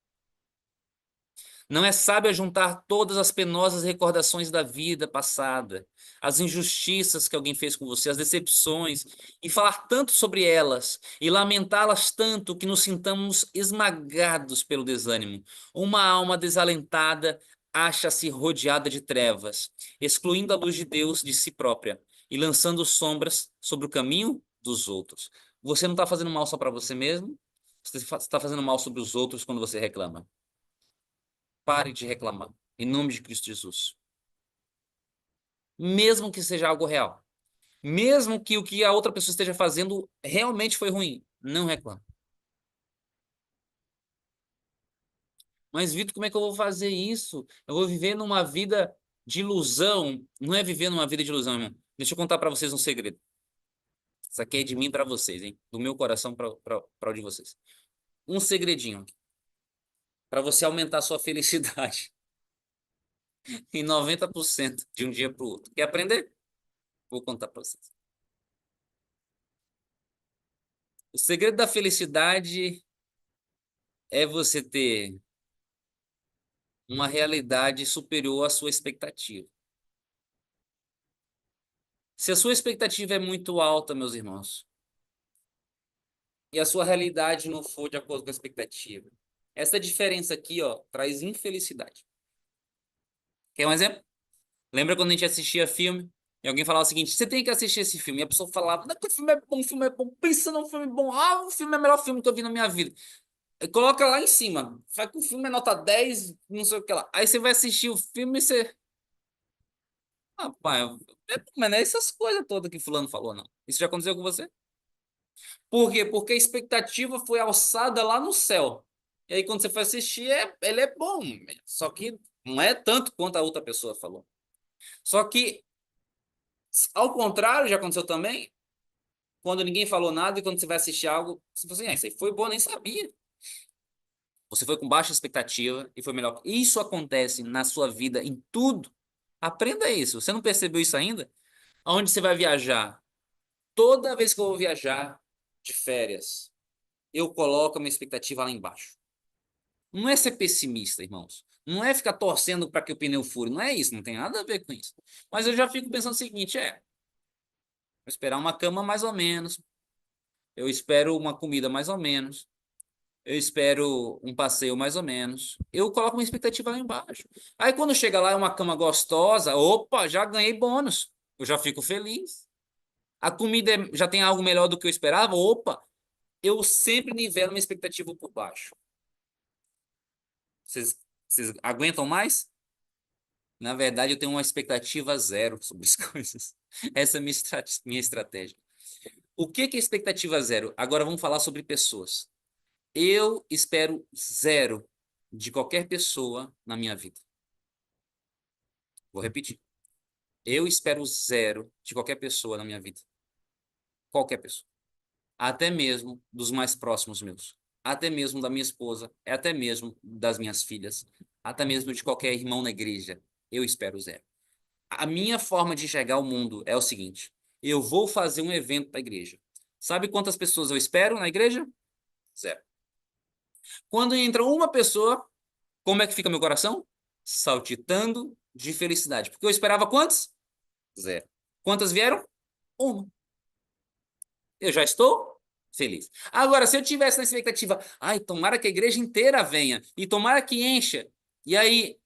Não é sábio juntar todas as penosas recordações da vida passada, as injustiças que alguém fez com você, as decepções, e falar tanto sobre elas, e lamentá-las tanto que nos sintamos esmagados pelo desânimo. Uma alma desalentada acha-se rodeada de trevas, excluindo a luz de Deus de si própria e lançando sombras sobre o caminho dos outros. Você não está fazendo mal só para você mesmo, você está fazendo mal sobre os outros quando você reclama. Pare de reclamar, em nome de Cristo Jesus. Mesmo que seja algo real. Mesmo que o que a outra pessoa esteja fazendo realmente foi ruim. Não reclame. Mas, Vitor, como é que eu vou fazer isso? Eu vou viver numa vida de ilusão. Não é viver numa vida de ilusão, irmão. Deixa eu contar para vocês um segredo. Isso aqui é de mim para vocês, hein? Do meu coração para o de vocês. Um segredinho para você aumentar a sua felicidade em 90% de um dia para o outro. Quer aprender? Vou contar para vocês. O segredo da felicidade é você ter uma realidade superior à sua expectativa. Se a sua expectativa é muito alta, meus irmãos, e a sua realidade não for de acordo com a expectativa, essa diferença aqui, ó, traz infelicidade. Quer um exemplo? Lembra quando a gente assistia filme e alguém falava o seguinte: você tem que assistir esse filme? E a pessoa falava: não, que o filme é bom, pensa num filme bom, o filme é o melhor filme que eu vi na minha vida. Coloca lá em cima, fala que o filme é nota 10, não sei o que lá. Aí você vai assistir o filme e você. Rapaz, mas não é essas coisas todas que fulano falou, não. Isso já aconteceu com você? Por quê? Porque a expectativa foi alçada lá no céu. E aí, quando você foi assistir, ele é bom. Só que não é tanto quanto a outra pessoa falou. Só que, ao contrário, já aconteceu também, quando ninguém falou nada e quando você vai assistir algo, você fala assim: isso aí foi bom, nem sabia. Você foi com baixa expectativa e foi melhor. Isso acontece na sua vida em tudo. Aprenda isso. Você não percebeu isso ainda? Aonde você vai viajar? Toda vez que eu vou viajar de férias, eu coloco a minha expectativa lá embaixo. Não é ser pessimista, irmãos. Não é ficar torcendo para que o pneu fure. Não é isso, não tem nada a ver com isso. Mas eu já fico pensando o seguinte: vou esperar uma cama mais ou menos. Eu espero uma comida mais ou menos. Eu espero um passeio mais ou menos. Eu coloco uma expectativa lá embaixo. Aí quando chega lá é uma cama gostosa, opa, já ganhei bônus. Eu já fico feliz. A comida já tem algo melhor do que eu esperava, opa, eu sempre nivelo minha expectativa por baixo. Vocês aguentam mais? Na verdade, eu tenho uma expectativa zero sobre as coisas. Essa é a minha estratégia. O que é expectativa zero? Agora vamos falar sobre pessoas. Eu espero zero de qualquer pessoa na minha vida. Vou repetir. Eu espero zero de qualquer pessoa na minha vida. Qualquer pessoa. Até mesmo dos mais próximos meus. Até mesmo da minha esposa. Até mesmo das minhas filhas. Até mesmo de qualquer irmão na igreja. Eu espero zero. A minha forma de enxergar o mundo é o seguinte: eu vou fazer um evento para a igreja. Sabe quantas pessoas eu espero na igreja? Zero. Quando entra uma pessoa, como é que fica meu coração? Saltitando de felicidade. Porque eu esperava quantas? Zero. Quantas vieram? Uma. Eu já estou feliz. Agora, se eu tivesse na expectativa, ai, tomara que a igreja inteira venha e tomara que encha, e aí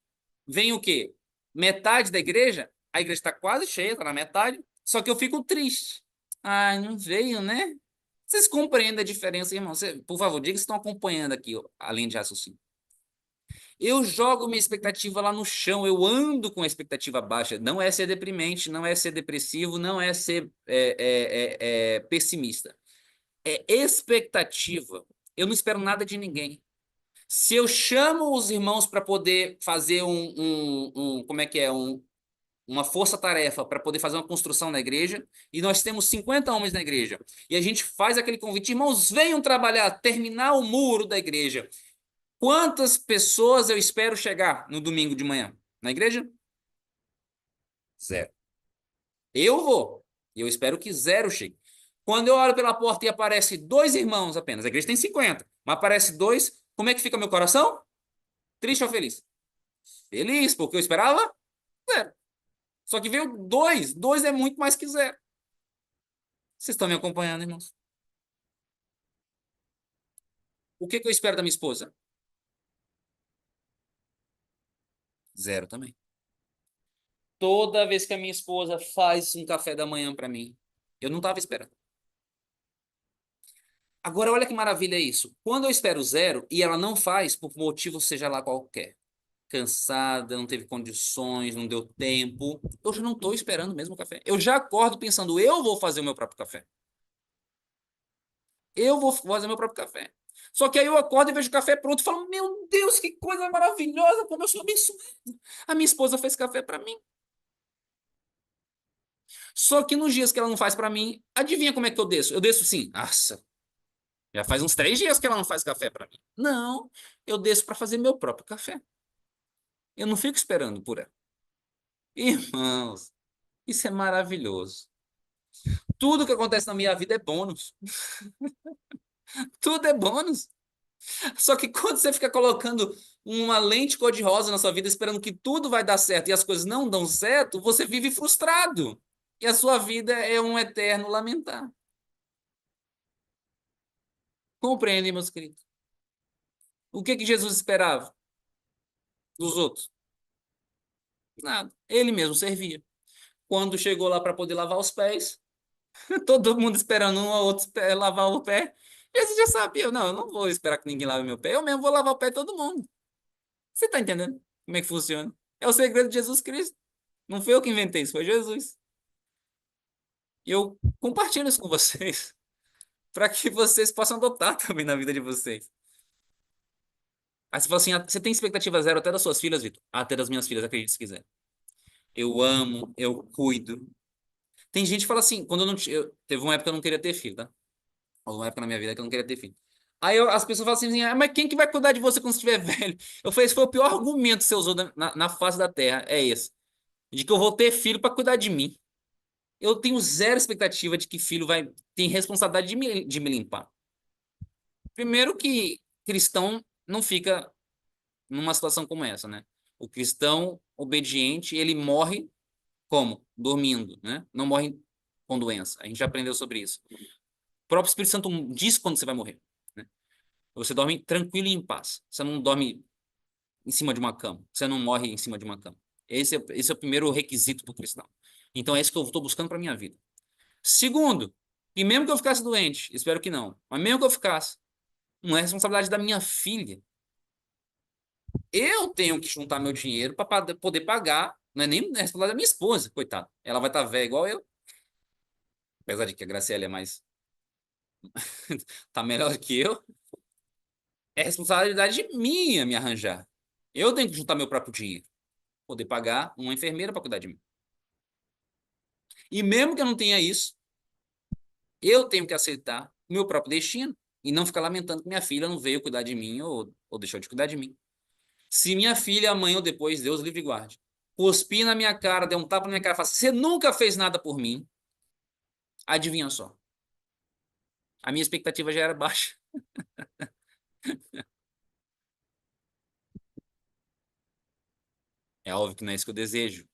vem o quê? Metade da igreja, a igreja está quase cheia, está na metade, só que eu fico triste. Ai, não veio, né? Vocês compreendem a diferença, irmão? Por favor, diga se estão acompanhando aqui, ó, além de raciocínio. Eu jogo minha expectativa lá no chão, eu ando com a expectativa baixa. Não é ser deprimente, não é ser depressivo, não é ser pessimista. É expectativa. Eu não espero nada de ninguém. Se eu chamo os irmãos para poder fazer como é que é? uma força-tarefa para poder fazer uma construção na igreja, e nós temos 50 homens na igreja, e a gente faz aquele convite, irmãos, venham trabalhar, terminar o muro da igreja. Quantas pessoas eu espero chegar no domingo de manhã na igreja? Zero. Eu vou, e eu espero que zero chegue. Quando eu olho pela porta e aparece dois irmãos apenas, a igreja tem 50, mas aparece dois, como é que fica meu coração? Triste ou feliz? Feliz, porque eu esperava zero. Só que veio dois. Dois é muito mais que zero. Vocês estão me acompanhando, irmãos? O que que eu espero da minha esposa? Zero também. Toda vez que a minha esposa faz um café da manhã para mim, eu não estava esperando. Agora, olha que maravilha isso. Quando eu espero zero e ela não faz, por motivo seja lá qualquer, cansada, não teve condições, não deu tempo, eu já não estou esperando mesmo o café. Eu já acordo pensando, eu vou fazer o meu próprio café. Eu vou fazer meu próprio café. Só que aí eu acordo e vejo o café pronto e falo, meu Deus, que coisa maravilhosa, como eu sou abençoado. A minha esposa fez café para mim. Só que nos dias que ela não faz para mim, adivinha como é que eu desço? Eu desço assim, nossa, já faz uns 3 dias que ela não faz café para mim. Não, eu desço para fazer meu próprio café. Eu não fico esperando por ela. Irmãos, isso é maravilhoso. Tudo que acontece na minha vida é bônus. Tudo é bônus. Só que quando você fica colocando uma lente cor-de-rosa na sua vida, esperando que tudo vai dar certo e as coisas não dão certo, você vive frustrado. E a sua vida é um eterno lamentar. Compreendem, meus queridos? O que que Jesus esperava dos outros? Nada. Ele mesmo servia. Quando chegou lá para poder lavar os pés, todo mundo esperando um ou outro lavar o pé, Jesus já sabia. Não, eu não vou esperar que ninguém lave meu pé, eu mesmo vou lavar o pé de todo mundo. Você está entendendo como é que funciona? É o segredo de Jesus Cristo. Não foi eu que inventei isso, foi Jesus. E eu compartilho isso com vocês, para que vocês possam adotar também na vida de vocês. Aí você fala assim, você tem expectativa zero até das suas filhas, Vitor? Até das minhas filhas, acredite se quiser. Eu amo, eu cuido. Tem gente que fala assim, quando eu não teve uma época que eu não queria ter filho, tá? Houve uma época na minha vida que eu não queria ter filho. Aí as pessoas falam assim, mas quem que vai cuidar de você quando você estiver velho? Eu falei, esse foi o pior argumento que você usou na face da terra, é esse. De que eu vou ter filho para cuidar de mim. Eu tenho zero expectativa de que filho vai tem responsabilidade de me limpar. Primeiro que cristão não fica numa situação como essa, né? O cristão obediente, ele morre como? Dormindo, né? Não morre com doença. A gente já aprendeu sobre isso. O próprio Espírito Santo diz quando você vai morrer, né? Você dorme tranquilo e em paz. Você não dorme em cima de uma cama. Você não morre em cima de uma cama. Esse é o primeiro requisito para o cristão. Então é isso que eu estou buscando para minha vida. Segundo, e mesmo que eu ficasse doente, espero que não, mas mesmo que eu ficasse, não é responsabilidade da minha filha. Eu tenho que juntar meu dinheiro para poder pagar, não é nem responsabilidade da minha esposa, coitada. Ela vai estar velha igual eu, apesar de que a Graciela é mais, tá melhor que eu. É responsabilidade minha me arranjar. Eu tenho que juntar meu próprio dinheiro, poder pagar uma enfermeira para cuidar de mim. E mesmo que eu não tenha isso, eu tenho que aceitar o meu próprio destino e não ficar lamentando que minha filha não veio cuidar de mim ou deixou de cuidar de mim. Se minha filha, amanhã ou depois, Deus livre e guarde, cuspir na minha cara, der um tapa na minha cara e falar assim, você nunca fez nada por mim, adivinha só. A minha expectativa já era baixa. É óbvio que não é isso que eu desejo.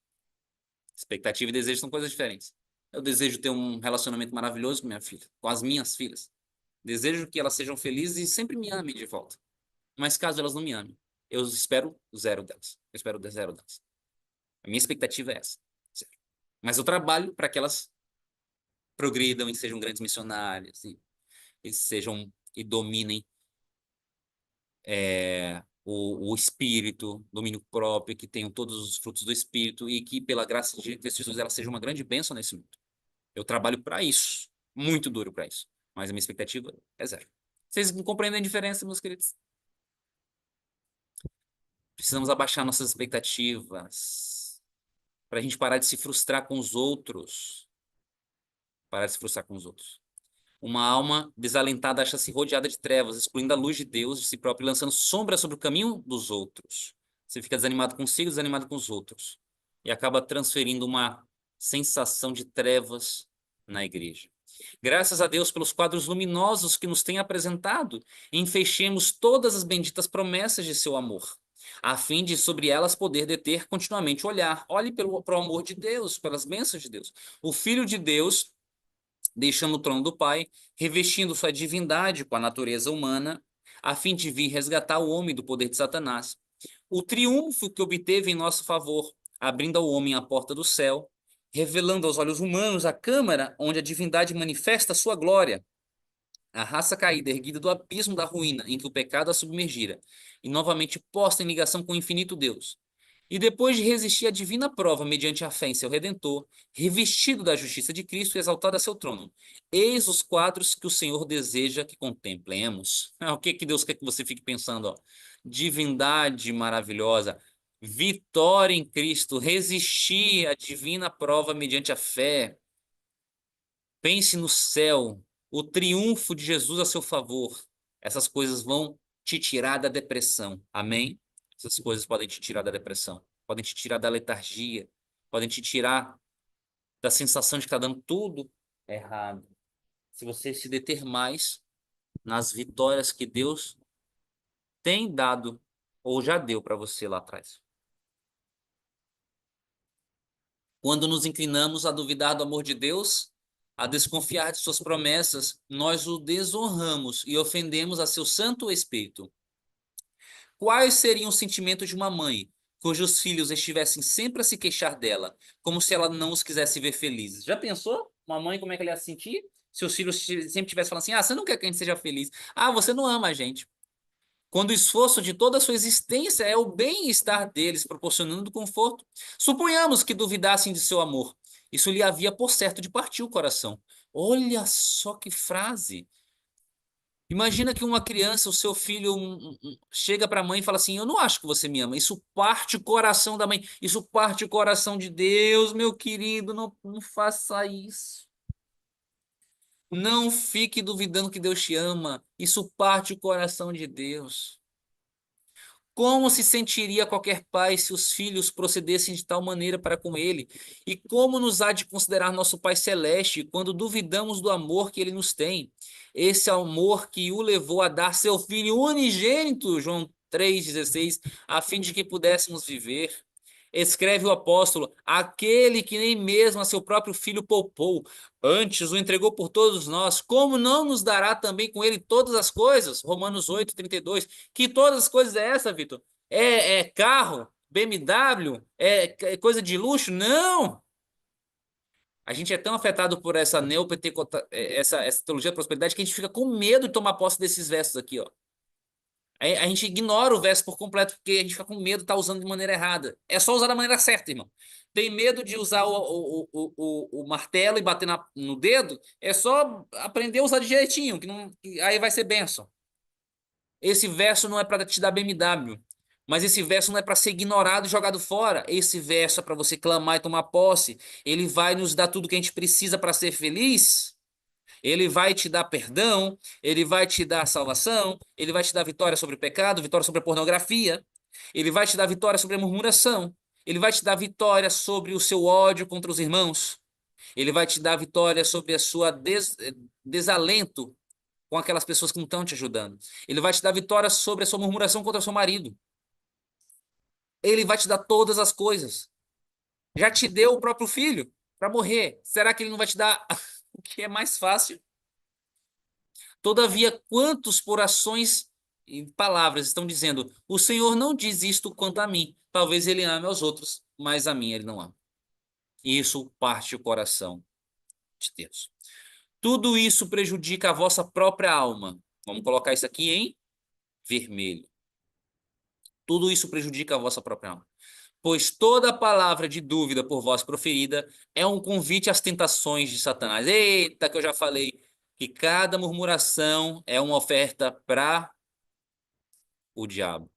Expectativa e desejo são coisas diferentes. Eu desejo ter um relacionamento maravilhoso com minha filha, com as minhas filhas. Desejo que elas sejam felizes e sempre me amem de volta. Mas caso elas não me amem, eu espero zero delas. Eu espero zero delas. A minha expectativa é essa. Zero. Mas eu trabalho para que elas progridam e sejam grandes missionárias e sejam e dominem o espírito, domínio próprio, que tenham todos os frutos do espírito e que pela graça de Cristo Jesus ela seja uma grande bênção nesse mundo. Eu trabalho para isso, muito duro para isso, mas a minha expectativa é zero. Vocês compreendem a diferença, meus queridos? Precisamos abaixar nossas expectativas. para a gente parar de se frustrar com os outros. Parar de se frustrar com os outros. Uma alma desalentada acha-se rodeada de trevas, excluindo a luz de Deus de si própria e lançando sombra sobre o caminho dos outros. Você fica desanimado consigo, desanimado com os outros. E acaba transferindo uma sensação de trevas na igreja. Graças a Deus pelos quadros luminosos que nos tem apresentado, enfeixemos todas as benditas promessas de seu amor, a fim de sobre elas poder deter continuamente o olhar. Olhe pelo amor de Deus, pelas bênçãos de Deus. O Filho de Deus deixando o trono do Pai, revestindo sua divindade com a natureza humana, a fim de vir resgatar o homem do poder de Satanás. O triunfo que obteve em nosso favor, abrindo ao homem a porta do céu, revelando aos olhos humanos a câmara onde a divindade manifesta a sua glória. A raça caída, erguida do abismo da ruína em que o pecado a submergira, e novamente posta em ligação com o infinito Deus. E depois de resistir à divina prova mediante a fé em seu Redentor, revestido da justiça de Cristo e exaltado a seu trono. Eis os quadros que o Senhor deseja que contemplemos. O que que Deus quer que você fique pensando? Ó? Divindade maravilhosa, vitória em Cristo, resistir à divina prova mediante a fé. Pense no céu, o triunfo de Jesus a seu favor. Essas coisas vão te tirar da depressão. Amém? Essas coisas podem te tirar da depressão, podem te tirar da letargia, podem te tirar da sensação de que está dando tudo errado. Se você se deter mais nas vitórias que Deus tem dado ou já deu para você lá atrás. Quando nos inclinamos a duvidar do amor de Deus, a desconfiar de suas promessas, nós o desonramos e ofendemos a seu Santo Espírito. Quais seriam os sentimentos de uma mãe cujos filhos estivessem sempre a se queixar dela, como se ela não os quisesse ver felizes? Já pensou? Uma mãe, como é que ela ia se sentir? Se os filhos sempre estivessem falando assim: ah, você não quer que a gente seja feliz. Ah, você não ama a gente. Quando o esforço de toda a sua existência é o bem-estar deles, proporcionando conforto. Suponhamos que duvidassem de seu amor. Isso lhe havia por certo de partir o coração. Olha só que frase! Imagina que uma criança, o seu filho, chega para a mãe e fala assim: eu não acho que você me ama. Isso parte o coração da mãe. Isso parte o coração de Deus, meu querido. Não faça isso. Não fique duvidando que Deus te ama. Isso parte o coração de Deus. Como se sentiria qualquer pai se os filhos procedessem de tal maneira para com ele? E como nos há de considerar nosso Pai Celeste quando duvidamos do amor que ele nos tem? Esse amor que o levou a dar seu Filho unigênito, João 3,16, a fim de que pudéssemos viver. Escreve o apóstolo: aquele que nem mesmo a seu próprio filho poupou, antes o entregou por todos nós, como não nos dará também com ele todas as coisas? Romanos 8,32. Que todas as coisas é essa, Vitor? É carro? BMW? É coisa de luxo? Não! A gente é tão afetado por essa essa teologia da prosperidade que a gente fica com medo de tomar posse desses versos aqui, ó. A gente ignora o verso por completo porque a gente fica com medo de estar usando de maneira errada. É só usar da maneira certa, irmão. Tem medo de usar o martelo e bater no dedo? É só aprender a usar direitinho, que aí vai ser bênção. Esse verso não é para te dar BMW, mas esse verso não é para ser ignorado e jogado fora. Esse verso é para você clamar e tomar posse. Ele vai nos dar tudo que a gente precisa para ser feliz. Ele vai te dar perdão, ele vai te dar salvação, ele vai te dar vitória sobre o pecado, vitória sobre a pornografia, ele vai te dar vitória sobre a murmuração, ele vai te dar vitória sobre o seu ódio contra os irmãos, ele vai te dar vitória sobre a sua desalento com aquelas pessoas que não estão te ajudando, ele vai te dar vitória sobre a sua murmuração contra o seu marido, ele vai te dar todas as coisas. Já te deu o próprio filho para morrer. Será que ele não vai te dar o que é mais fácil? Todavia, quantos por ações e palavras estão dizendo: o Senhor não diz isto quanto a mim. Talvez ele ame aos outros, mas a mim ele não ama. E isso parte o coração de Deus. Tudo isso prejudica a vossa própria alma. Vamos colocar isso aqui em vermelho. Tudo isso prejudica a vossa própria alma. Pois toda palavra de dúvida por vós proferida é um convite às tentações de Satanás. Eita, que eu já falei que cada murmuração é uma oferta para o diabo.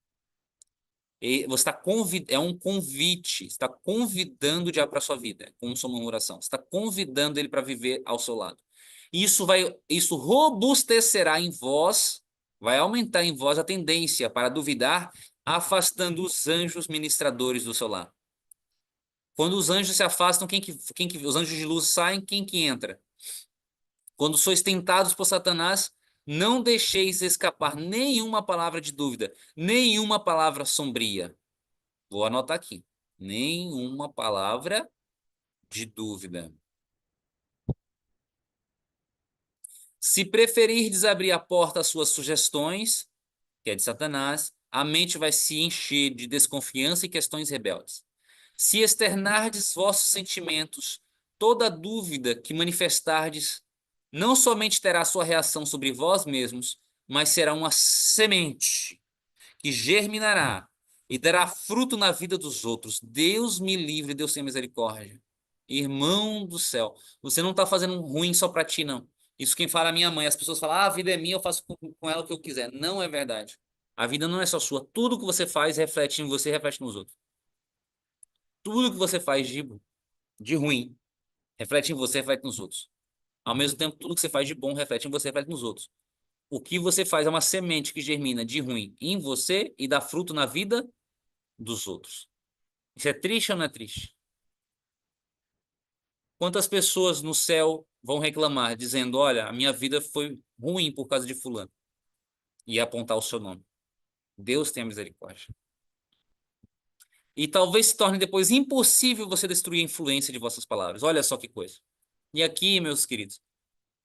E você está é um convite, está convidando o diabo para a sua vida, com sua murmuração. Você está convidando ele para viver ao seu lado. Isso robustecerá em vós, vai aumentar em vós a tendência para duvidar, afastando os anjos ministradores do seu lar. Quando os anjos se afastam, os anjos de luz saem, quem que entra? Quando sois tentados por Satanás, não deixeis escapar nenhuma palavra de dúvida, nenhuma palavra sombria. Vou anotar aqui. Nenhuma palavra de dúvida. Se preferirdes abrir a porta às suas sugestões, que é de Satanás, a mente vai se encher de desconfiança e questões rebeldes. Se externardes vossos sentimentos, toda dúvida que manifestardes, não somente terá sua reação sobre vós mesmos, mas será uma semente que germinará e dará fruto na vida dos outros. Deus me livre, Deus tenha misericórdia. Irmão do céu, você não está fazendo ruim só para ti, não. Isso quem fala é a minha mãe. As pessoas falam, a vida é minha, eu faço com ela o que eu quiser. Não é verdade. A vida não é só sua. Tudo que você faz reflete em você, reflete nos outros. Tudo que você faz de ruim reflete em você, reflete nos outros. Ao mesmo tempo, tudo que você faz de bom reflete em você, reflete nos outros. O que você faz é uma semente que germina de ruim em você e dá fruto na vida dos outros. Isso é triste ou não é triste? Quantas pessoas no céu vão reclamar, dizendo, olha, a minha vida foi ruim por causa de fulano, e apontar o seu nome. Deus tenha misericórdia. E talvez se torne depois impossível você destruir a influência de vossas palavras. Olha só que coisa. E aqui, meus queridos,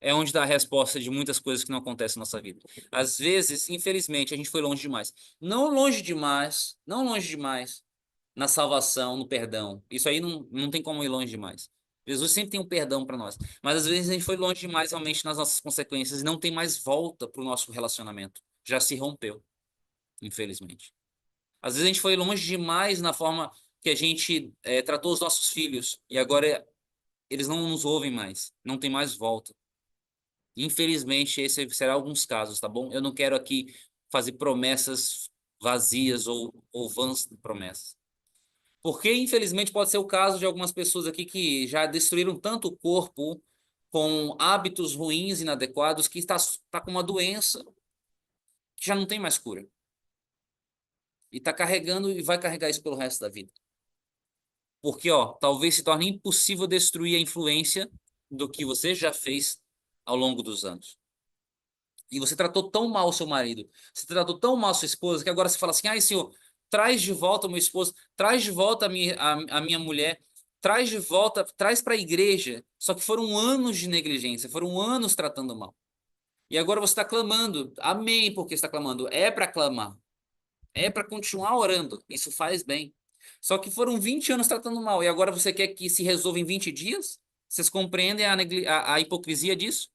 é onde dá a resposta de muitas coisas que não acontecem na nossa vida. Às vezes, infelizmente, a gente foi longe demais. Não longe demais, não longe demais na salvação, no perdão. Isso aí não tem como ir longe demais. Jesus sempre tem um perdão para nós. Mas às vezes a gente foi longe demais realmente nas nossas consequências e não tem mais volta para o nosso relacionamento. Já se rompeu, infelizmente. Às vezes a gente foi longe demais na forma que a gente tratou os nossos filhos e agora eles não nos ouvem mais. Não tem mais volta. Infelizmente, esse será alguns casos, tá bom? Eu não quero aqui fazer promessas vazias ou vãs promessas. Porque, infelizmente, pode ser o caso de algumas pessoas aqui que já destruíram tanto o corpo com hábitos ruins, inadequados, que está com uma doença que já não tem mais cura. E está carregando e vai carregar isso pelo resto da vida. Porque, ó, talvez se torne impossível destruir a influência do que você já fez ao longo dos anos. E você tratou tão mal o seu marido, você tratou tão mal a sua esposa, que agora você fala assim, ai, senhor, traz de volta o meu esposo, traz de volta a minha mulher, traz de volta, traz para a igreja. Só que foram anos de negligência, foram anos tratando mal. E agora você está clamando, amém, porque está clamando. É para clamar, é para continuar orando, isso faz bem. Só que foram 20 anos tratando mal, e agora você quer que se resolva em 20 dias? Vocês compreendem a hipocrisia disso?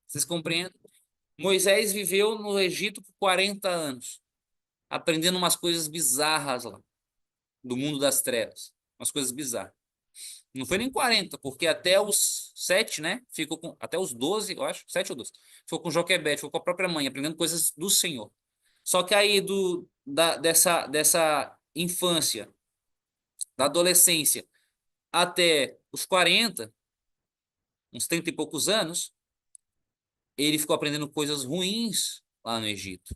Vocês compreendem? Moisés viveu no Egito por 40 anos, aprendendo umas coisas bizarras lá, do mundo das trevas. Umas coisas bizarras. Não foi nem 40, porque até os 7, né? Ficou com, até os 12, eu acho, 7 ou 12. Ficou com Joquebede, ficou com a própria mãe, aprendendo coisas do Senhor. Só que aí dessa infância, da adolescência, até os 40, uns 30 e poucos anos, ele ficou aprendendo coisas ruins lá no Egito.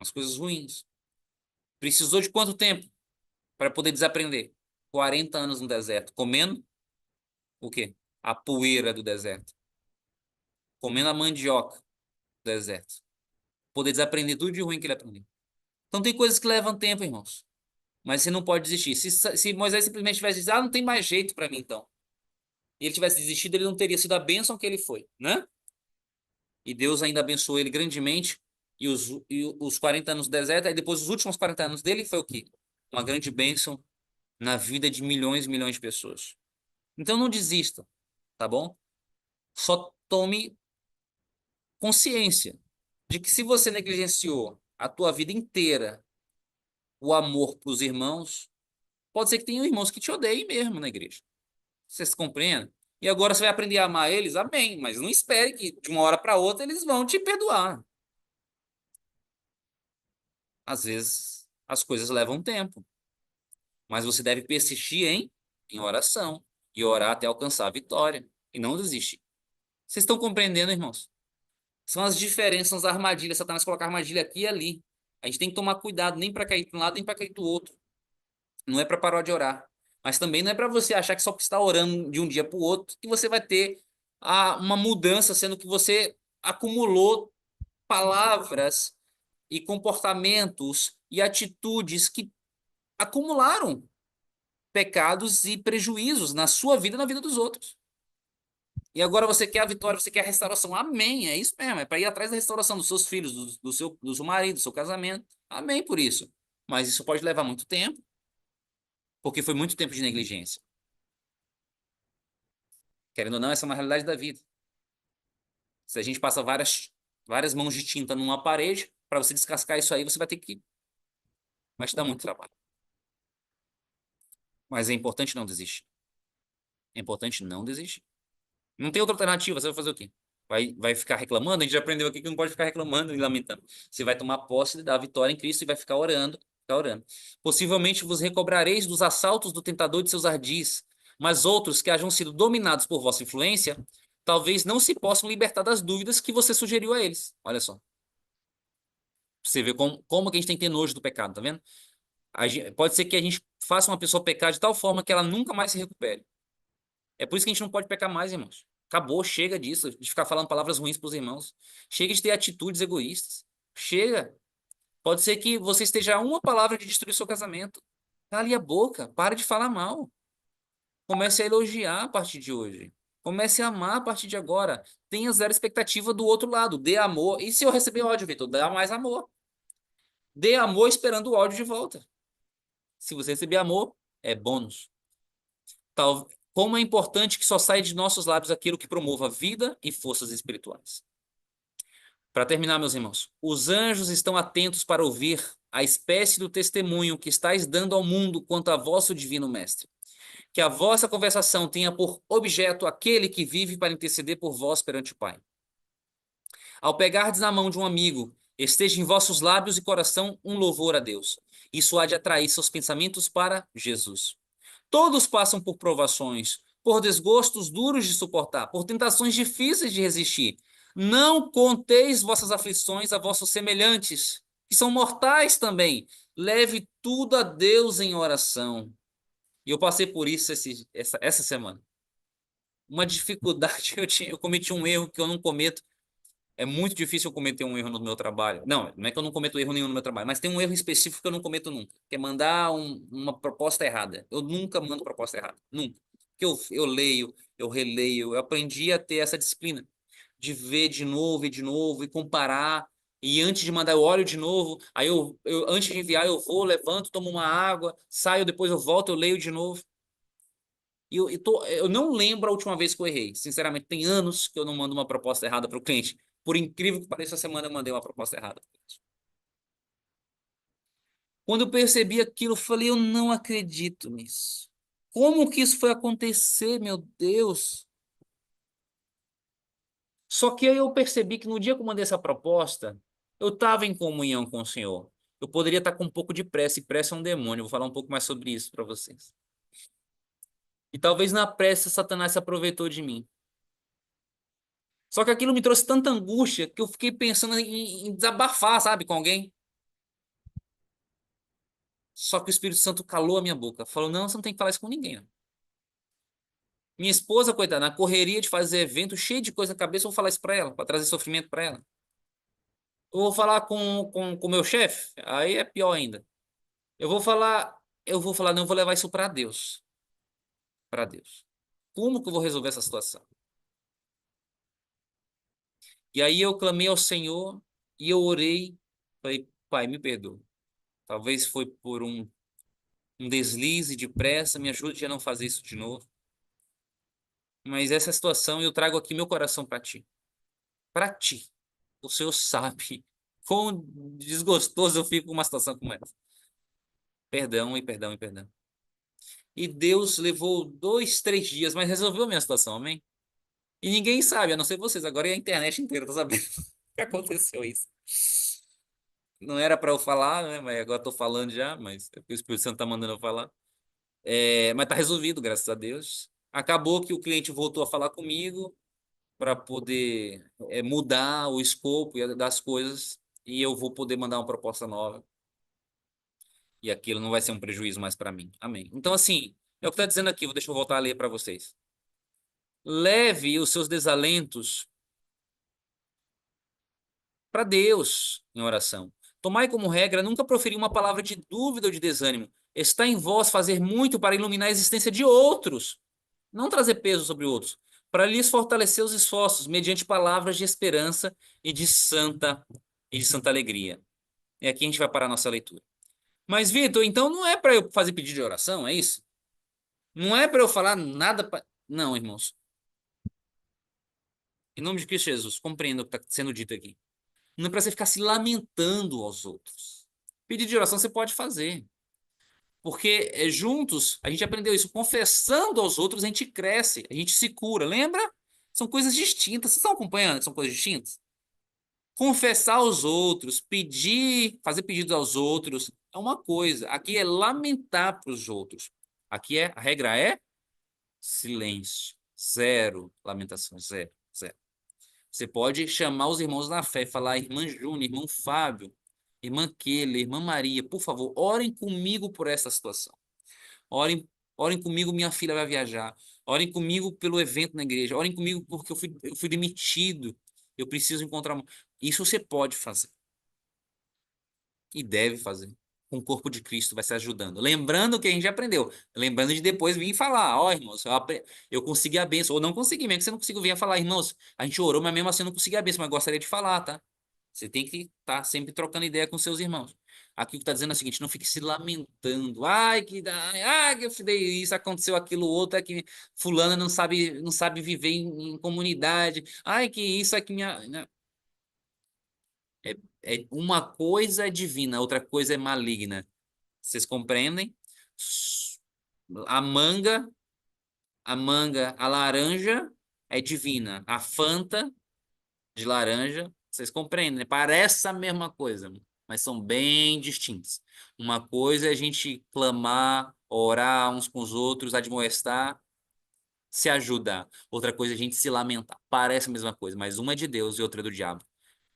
Umas coisas ruins. Precisou de quanto tempo para poder desaprender? 40 anos no deserto, comendo o quê? A poeira do deserto, comendo a mandioca do deserto, poder desaprender tudo de ruim que ele aprendeu. Então tem coisas que levam tempo, irmãos, mas você não pode desistir. Se Moisés simplesmente tivesse dito, não tem mais jeito para mim então, e ele tivesse desistido, ele não teria sido a bênção que ele foi, né? E Deus ainda abençoou ele grandemente, e os 40 anos do deserto, aí depois os últimos 40 anos dele foi o quê? Uma grande bênção na vida de milhões e milhões de pessoas. Então não desista, tá bom? Só tome consciência de que se você negligenciou a tua vida inteira o amor para os irmãos, pode ser que tenham irmãos que te odeiem mesmo na igreja. Você se compreende? E agora você vai aprender a amar eles? Amém. Mas não espere que de uma hora para outra eles vão te perdoar. Às vezes as coisas levam tempo, mas você deve persistir em oração e orar até alcançar a vitória e não desistir. Vocês estão compreendendo, irmãos? São as diferenças, são as armadilhas. Satanás coloca armadilha aqui e ali. A gente tem que tomar cuidado, nem para cair de um lado, nem para cair do outro. Não é para parar de orar. Mas também não é para você achar que só porque está orando de um dia para o outro que você vai ter uma mudança, sendo que você acumulou palavras e comportamentos e atitudes que acumularam pecados e prejuízos na sua vida e na vida dos outros. E agora você quer a vitória, você quer a restauração. Amém, é isso mesmo. É para ir atrás da restauração dos seus filhos, do seu marido, do seu casamento. Amém por isso. Mas isso pode levar muito tempo, porque foi muito tempo de negligência. Querendo ou não, essa é uma realidade da vida. Se a gente passa várias mãos de tinta numa parede, para você descascar isso aí, você vai ter que. Vai te dar muito trabalho. Mas é importante não desistir. É importante não desistir. Não tem outra alternativa, você vai fazer o quê? Vai ficar reclamando? A gente já aprendeu aqui que não pode ficar reclamando e lamentando. Você vai tomar posse da vitória em Cristo e vai ficar orando, ficar orando. Possivelmente vos recobrareis dos assaltos do tentador e de seus ardis, mas outros que hajam sido dominados por vossa influência, talvez não se possam libertar das dúvidas que você sugeriu a eles. Olha só. Você vê como que a gente tem que ter nojo do pecado, tá vendo? Pode ser que a gente faça uma pessoa pecar de tal forma que ela nunca mais se recupere. É por isso que a gente não pode pecar mais, irmãos. Acabou, chega disso, de ficar falando palavras ruins para os irmãos. Chega de ter atitudes egoístas. Chega. Pode ser que você esteja a uma palavra de destruir seu casamento. Cale a boca, pare de falar mal. Comece a elogiar a partir de hoje. Comece a amar a partir de agora. Tenha zero expectativa do outro lado. Dê amor. E se eu receber ódio, Vitor? Dá mais amor. Dê amor esperando o ódio de volta. Se você receber amor, é bônus. Como é importante que só saia de nossos lábios aquilo que promova vida e forças espirituais. Para terminar, meus irmãos, os anjos estão atentos para ouvir a espécie do testemunho que estáis dando ao mundo quanto a vosso divino mestre. Que a vossa conversação tenha por objeto aquele que vive para interceder por vós perante o Pai. Ao pegardes na mão de um amigo, esteja em vossos lábios e coração um louvor a Deus. Isso há de atrair seus pensamentos para Jesus. Todos passam por provações, por desgostos duros de suportar, por tentações difíceis de resistir. Não conteis vossas aflições a vossos semelhantes, que são mortais também. Leve tudo a Deus em oração. E eu passei por isso essa semana. Uma dificuldade, eu cometi um erro que eu não cometo. É muito difícil eu cometer um erro no meu trabalho. Não é que eu não cometo erro nenhum no meu trabalho, mas tem um erro específico que eu não cometo nunca, que é mandar uma proposta errada. Eu nunca mando proposta errada, nunca. Porque eu leio, eu releio, eu aprendi a ter essa disciplina de ver de novo e comparar. E antes de mandar, eu olho de novo. Aí antes de enviar, eu vou, levanto, tomo uma água, saio, depois eu volto, eu leio de novo. E eu não lembro a última vez que eu errei. Sinceramente, tem anos que eu não mando uma proposta errada para o cliente. Por incrível que pareça, essa semana eu mandei uma proposta errada. Quando eu percebi aquilo, eu falei, eu não acredito nisso. Como que isso foi acontecer, meu Deus? Só que aí eu percebi que no dia que eu mandei essa proposta, eu estava em comunhão com o Senhor. Eu poderia estar com um pouco de pressa, e pressa é um demônio. Eu vou falar um pouco mais sobre isso para vocês. E talvez na pressa, Satanás se aproveitou de mim. Só que aquilo me trouxe tanta angústia que eu fiquei pensando em desabafar, sabe, com alguém. Só que o Espírito Santo calou a minha boca. Falou: não, você não tem que falar isso com ninguém, não. Minha esposa, coitada, na correria de fazer evento, cheio de coisa na cabeça, eu vou falar isso pra ela, pra trazer sofrimento pra ela. Eu vou falar com o meu chefe, aí é pior ainda. Eu vou falar, não, eu vou levar isso pra Deus. Pra Deus. Como que eu vou resolver essa situação? E aí eu clamei ao Senhor e eu orei. Falei: Pai, me perdoa. Talvez foi por um deslize de pressa, me ajude a não fazer isso de novo. Mas essa situação eu trago aqui meu coração para ti. Para ti. O Senhor sabe quão desgostoso eu fico com uma situação como essa. Perdão e perdão e perdão. E Deus levou 2, 3 dias, mas resolveu a minha situação, amém? E ninguém sabe, a não ser vocês. Agora é a internet inteira tá sabendo que aconteceu isso. Não era para eu falar, né? Mas agora estou falando já, mas o Espírito Santo está mandando eu falar. Mas tá resolvido, graças a Deus. Acabou que o cliente voltou a falar comigo para poder mudar o escopo das coisas e eu vou poder mandar uma proposta nova. E aquilo não vai ser um prejuízo mais para mim. Amém. Então, assim, é o que está dizendo aqui, deixa eu voltar a ler para vocês. Leve os seus desalentos para Deus em oração. Tomai como regra nunca proferir uma palavra de dúvida ou de desânimo. Está em vós fazer muito para iluminar a existência de outros, não trazer peso sobre outros, para lhes fortalecer os esforços mediante palavras de esperança e de santa alegria. E aqui a gente vai parar a nossa leitura. Mas, Vitor, então não é para eu fazer pedido de oração, é isso? Não é para eu falar nada. Não, irmãos. Em nome de Cristo Jesus, compreenda o que está sendo dito aqui. Não é para você ficar se lamentando aos outros. Pedido de oração você pode fazer. Porque juntos, a gente aprendeu isso. Confessando aos outros, a gente cresce, a gente se cura. Lembra? São coisas distintas. Vocês estão acompanhando que são coisas distintas? Confessar aos outros, pedir, fazer pedidos aos outros é uma coisa. Aqui é lamentar para os outros. Aqui a regra é silêncio. Zero lamentação. Zero. Zero. Você pode chamar os irmãos na fé e falar, irmã Júnior, irmão Fábio, irmã Keila, irmã Maria, por favor, orem comigo por essa situação. Orem, orem comigo, minha filha vai viajar. Orem comigo pelo evento na igreja. Orem comigo porque eu fui demitido. Eu preciso encontrar. Isso você pode fazer e deve fazer. Com o corpo de Cristo vai se ajudando. Lembrando o que a gente aprendeu. Lembrando de depois vir falar: ó, irmãos, eu consegui a bênção. Ou não consegui, mesmo que você não conseguiu vir falar, irmãos, a gente orou, mas mesmo assim eu não consegui a bênção, mas gostaria de falar, tá? Você tem que estar sempre trocando ideia com seus irmãos. Aqui o que está dizendo é o seguinte: não fique se lamentando. Ai, que eu dei isso, aconteceu aquilo outro, é que fulana não sabe viver em comunidade. Ai, que isso aqui minha. Uma coisa é divina, outra coisa é maligna. Vocês compreendem? A manga, a laranja é divina. A Fanta de laranja, vocês compreendem, né? Parece a mesma coisa, mas são bem distintos. Uma coisa é a gente clamar, orar uns com os outros, admoestar, se ajudar. Outra coisa é a gente se lamentar. Parece a mesma coisa, mas uma é de Deus e outra é do diabo.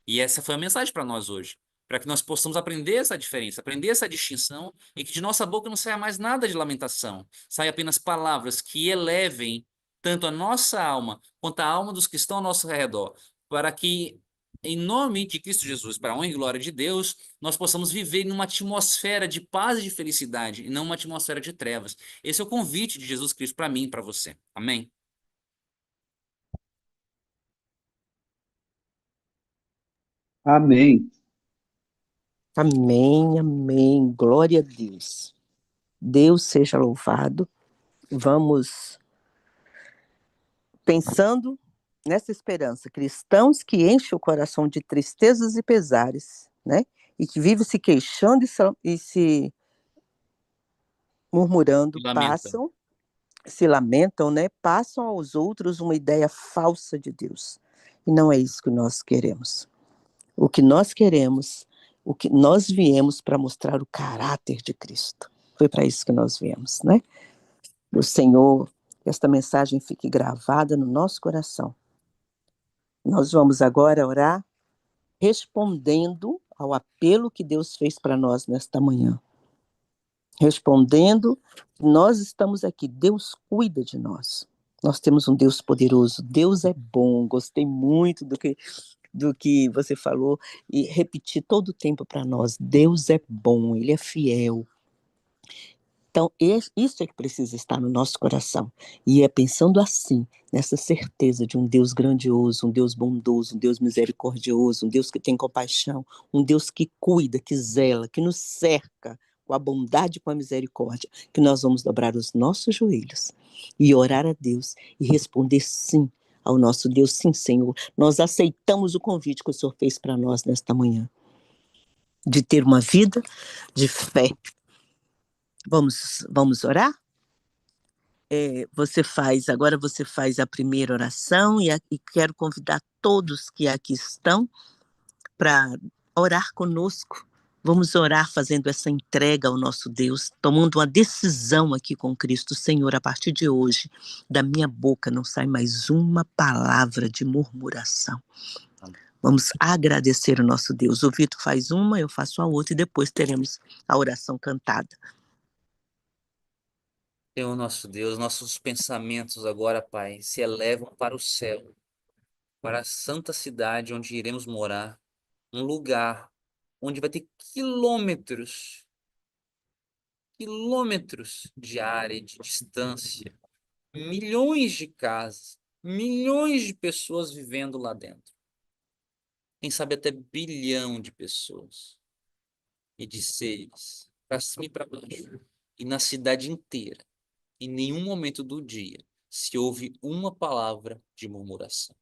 E essa foi a mensagem para nós hoje. Para que nós possamos aprender essa diferença, aprender essa distinção e que de nossa boca não saia mais nada de lamentação. Saia apenas palavras que elevem tanto a nossa alma quanto a alma dos que estão ao nosso redor. Para que, em nome de Cristo Jesus, para a honra e glória de Deus, nós possamos viver numa atmosfera de paz e de felicidade e não uma atmosfera de trevas. Esse é o convite de Jesus Cristo para mim e para você. Amém? Amém. Amém, amém. Glória a Deus. Deus seja louvado. Vamos pensando nessa esperança. Cristãos que enchem o coração de tristezas e pesares, né? E que vivem se queixando e se murmurando, Lamenta. se lamentam, né? Passam aos outros uma ideia falsa de Deus. E não é isso que nós queremos. O que nós queremos, o que nós viemos para mostrar o caráter de Cristo. Foi para isso que nós viemos, né? O Senhor, que esta mensagem fique gravada no nosso coração. Nós vamos agora orar respondendo ao apelo que Deus fez para nós nesta manhã. Respondendo, nós estamos aqui, Deus cuida de nós. Nós temos um Deus poderoso, Deus é bom. Gostei muito do que você falou e repetir todo o tempo para nós. Deus é bom, Ele é fiel. Então, isso é que precisa estar no nosso coração. E é pensando assim, nessa certeza de um Deus grandioso, um Deus bondoso, um Deus misericordioso, um Deus que tem compaixão, um Deus que cuida, que zela, que nos cerca com a bondade e com a misericórdia, que nós vamos dobrar os nossos joelhos e orar a Deus e responder sim ao nosso Deus. Sim, Senhor, nós aceitamos o convite que o Senhor fez para nós nesta manhã, de ter uma vida de fé. Vamos orar? Agora você faz a primeira oração e quero convidar todos que aqui estão para orar conosco, Vamos orar fazendo essa entrega ao nosso Deus, tomando uma decisão aqui com Cristo. Senhor, a partir de hoje, da minha boca não sai mais uma palavra de murmuração. Vamos agradecer o nosso Deus. O Vitor faz uma, eu faço a outra e depois teremos a oração cantada. Senhor nosso Deus, nossos pensamentos agora, Pai, se elevam para o céu, para a santa cidade onde iremos morar, um lugar onde vai ter quilômetros de área, de distância, milhões de casas, milhões de pessoas vivendo lá dentro. Quem sabe até bilhão de pessoas e de seres, para cima e para baixo. E na cidade inteira, em nenhum momento do dia, se ouve uma palavra de murmuração.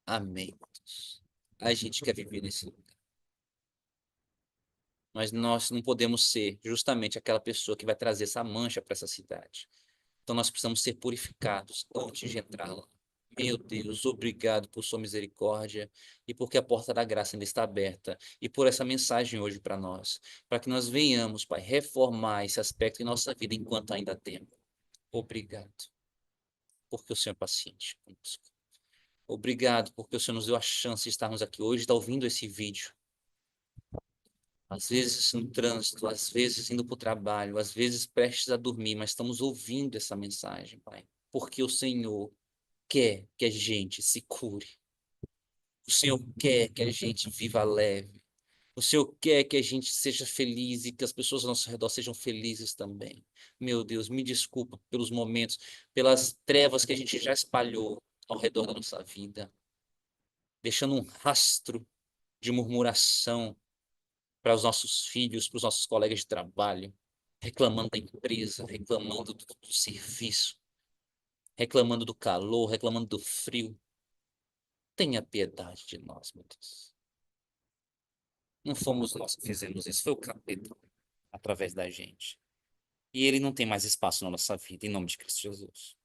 Amém, Deus. A gente quer viver nesse lugar. Mas nós não podemos ser justamente aquela pessoa que vai trazer essa mancha para essa cidade. Então nós precisamos ser purificados antes de entrar lá. Meu Deus, obrigado por sua misericórdia e porque a porta da graça ainda está aberta e por essa mensagem hoje para nós, para que nós venhamos, Pai, reformar esse aspecto em nossa vida enquanto ainda há tempo. Obrigado, porque o Senhor é paciente conosco. Obrigado, porque o Senhor nos deu a chance de estarmos aqui hoje, está ouvindo esse vídeo. Às vezes no trânsito, às vezes indo para o trabalho, às vezes prestes a dormir, mas estamos ouvindo essa mensagem, Pai, porque o Senhor quer que a gente se cure. O Senhor quer que a gente viva leve. O Senhor quer que a gente seja feliz e que as pessoas ao nosso redor sejam felizes também. Meu Deus, me desculpa pelos momentos, pelas trevas que a gente já espalhou ao redor da nossa vida, deixando um rastro de murmuração para os nossos filhos, para os nossos colegas de trabalho, reclamando da empresa, reclamando do serviço, reclamando do calor, reclamando do frio. Tenha piedade de nós, meu Deus. Não fomos nós que fizemos isso, foi o capeta através da gente. E ele não tem mais espaço na nossa vida, em nome de Cristo Jesus.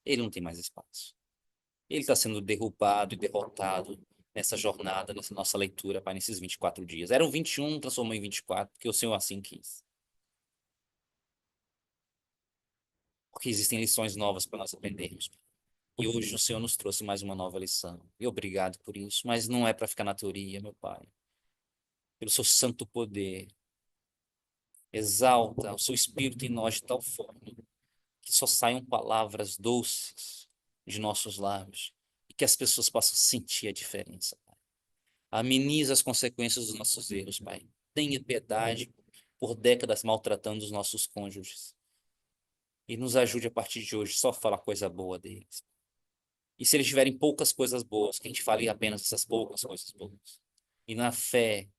Ele não tem mais espaço. Ele está sendo derrubado e derrotado nessa jornada, nessa nossa leitura, Pai, nesses 24 dias. Eram 21, transformou em 24, porque o Senhor assim quis. Porque existem lições novas para nós aprendermos. E hoje o Senhor nos trouxe mais uma nova lição. E obrigado por isso. Mas não é para ficar na teoria, meu Pai. Pelo seu santo poder, exalta o seu espírito em nós de tal forma que só saiam palavras doces de nossos lábios e que as pessoas possam sentir a diferença. Pai. Ameniza as consequências dos nossos erros, Pai. Tenha piedade por décadas maltratando os nossos cônjuges. E nos ajude a partir de hoje só a falar coisa boa deles. E se eles tiverem poucas coisas boas, que a gente fale apenas essas poucas coisas boas. E na fé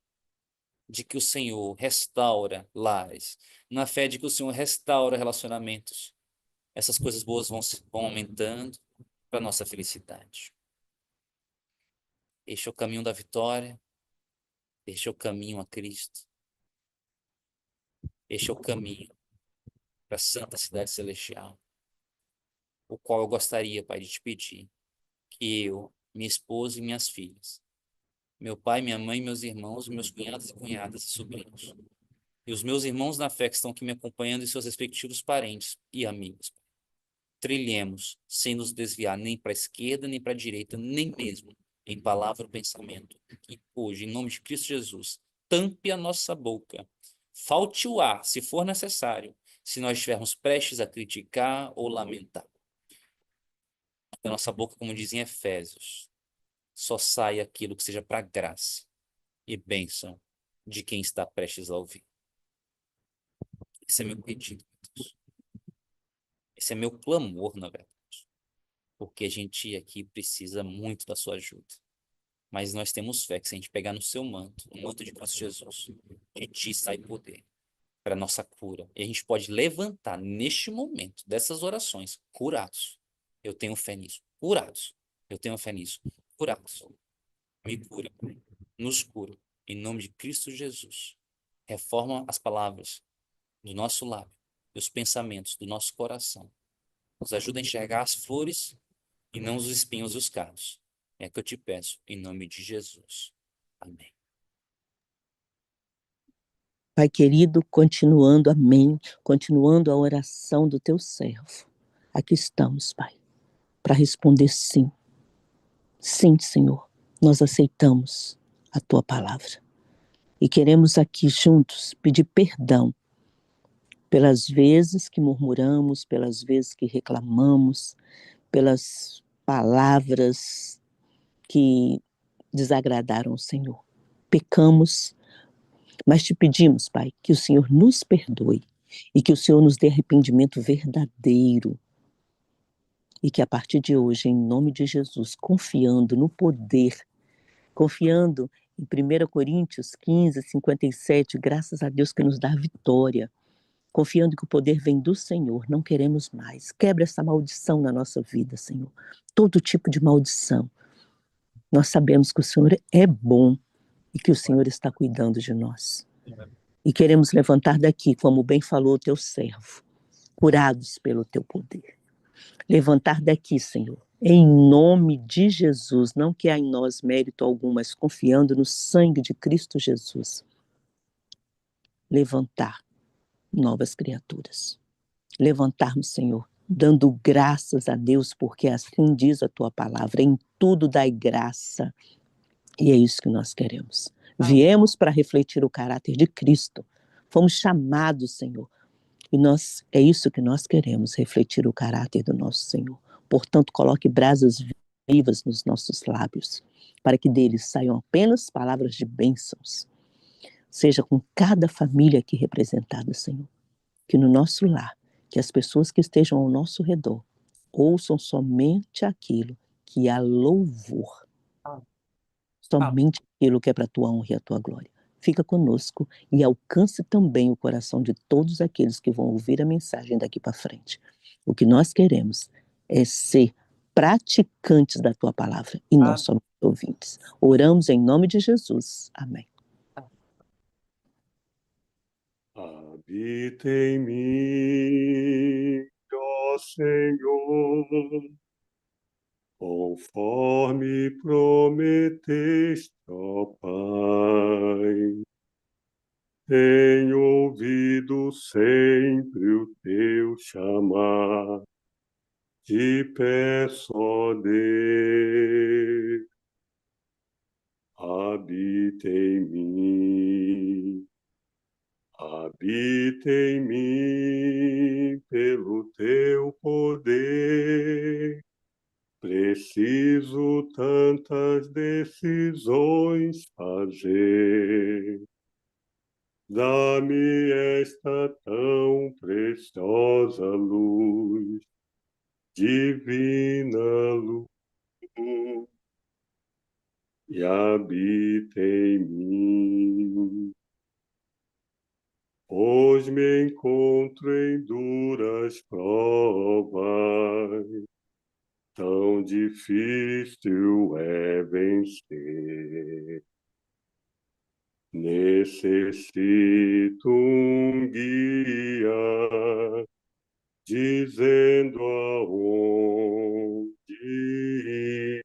de que o Senhor restaura lares, na fé de que o Senhor restaura relacionamentos, essas coisas boas vão aumentando para nossa felicidade. Este é o caminho da vitória, este é o caminho a Cristo, este é o caminho para a santa cidade celestial, o qual eu gostaria, Pai, de te pedir que eu, minha esposa e minhas filhas, meu pai, minha mãe, meus irmãos, meus cunhados e cunhadas e sobrinhos, e os meus irmãos na fé que estão aqui me acompanhando e seus respectivos parentes e amigos, trilhemos sem nos desviar nem para a esquerda, nem para a direita, nem mesmo em palavra ou pensamento. E hoje, em nome de Cristo Jesus, tampe a nossa boca. Falte o ar, se for necessário, se nós estivermos prestes a criticar ou lamentar. Da nossa boca, como dizem Efésios, só sai aquilo que seja para graça e bênção de quem está prestes a ouvir. Esse é meu pedido, Deus. Esse é meu clamor, na verdade. Porque a gente aqui precisa muito da sua ajuda. Mas nós temos fé que se a gente pegar no seu manto, no manto de Cristo Jesus, de ti sai poder para nossa cura. E a gente pode levantar neste momento dessas orações curados. Eu tenho fé nisso. Curados. Eu tenho fé nisso. Curados. Me cura, Pai. Nos cura. Em nome de Cristo Jesus. Reforma as palavras do nosso lábio e os pensamentos do nosso coração. Nos ajuda a enxergar as flores e não os espinhos e os cardos. É que eu te peço, em nome de Jesus. Amém. Pai querido, continuando, amém, continuando a oração do teu servo. Aqui estamos, Pai, para responder sim. Sim, Senhor, nós aceitamos a tua palavra. E queremos aqui juntos pedir perdão pelas vezes que murmuramos, pelas vezes que reclamamos, pelas palavras que desagradaram o Senhor. Pecamos, mas te pedimos, Pai, que o Senhor nos perdoe e que o Senhor nos dê arrependimento verdadeiro e que a partir de hoje, em nome de Jesus, confiando no poder, confiando em 1 Coríntios 15, 57, graças a Deus que nos dá a vitória, confiando que o poder vem do Senhor, não queremos mais. Quebra essa maldição na nossa vida, Senhor. Todo tipo de maldição. Nós sabemos que o Senhor é bom e que o Senhor está cuidando de nós. E queremos levantar daqui, como bem falou o teu servo, curados pelo teu poder. Levantar daqui, Senhor, em nome de Jesus, não que há em nós mérito algum, mas confiando no sangue de Cristo Jesus. Levantar novas criaturas. Levantarmos, Senhor, dando graças a Deus, porque assim diz a tua palavra, em tudo dai graça. E é isso que nós queremos. Viemos para refletir o caráter de Cristo. Fomos chamados, Senhor. E é isso que nós queremos, refletir o caráter do nosso Senhor. Portanto, coloque brasas vivas nos nossos lábios, para que deles saiam apenas palavras de bênçãos. Seja com cada família aqui representada, Senhor. Que no nosso lar, que as pessoas que estejam ao nosso redor ouçam somente aquilo que há louvor. Somente aquilo que é para a tua honra e a tua glória. Fica conosco e alcance também o coração de todos aqueles que vão ouvir a mensagem daqui para frente. O que nós queremos é ser praticantes da tua palavra e não somente ouvintes. Oramos em nome de Jesus. Amém. Habita em mim, ó Senhor, conforme prometeste, ó Pai. Tenho ouvido sempre o teu chamar, te peço, ó Deus, habita em mim. Habita em mim pelo teu poder. Preciso tantas decisões fazer. Dá-me esta tão preciosa luz, divina luz, e habita em mim. Hoje me encontro em duras provas, tão difícil é vencer. Necessito um guia, dizendo aonde ir.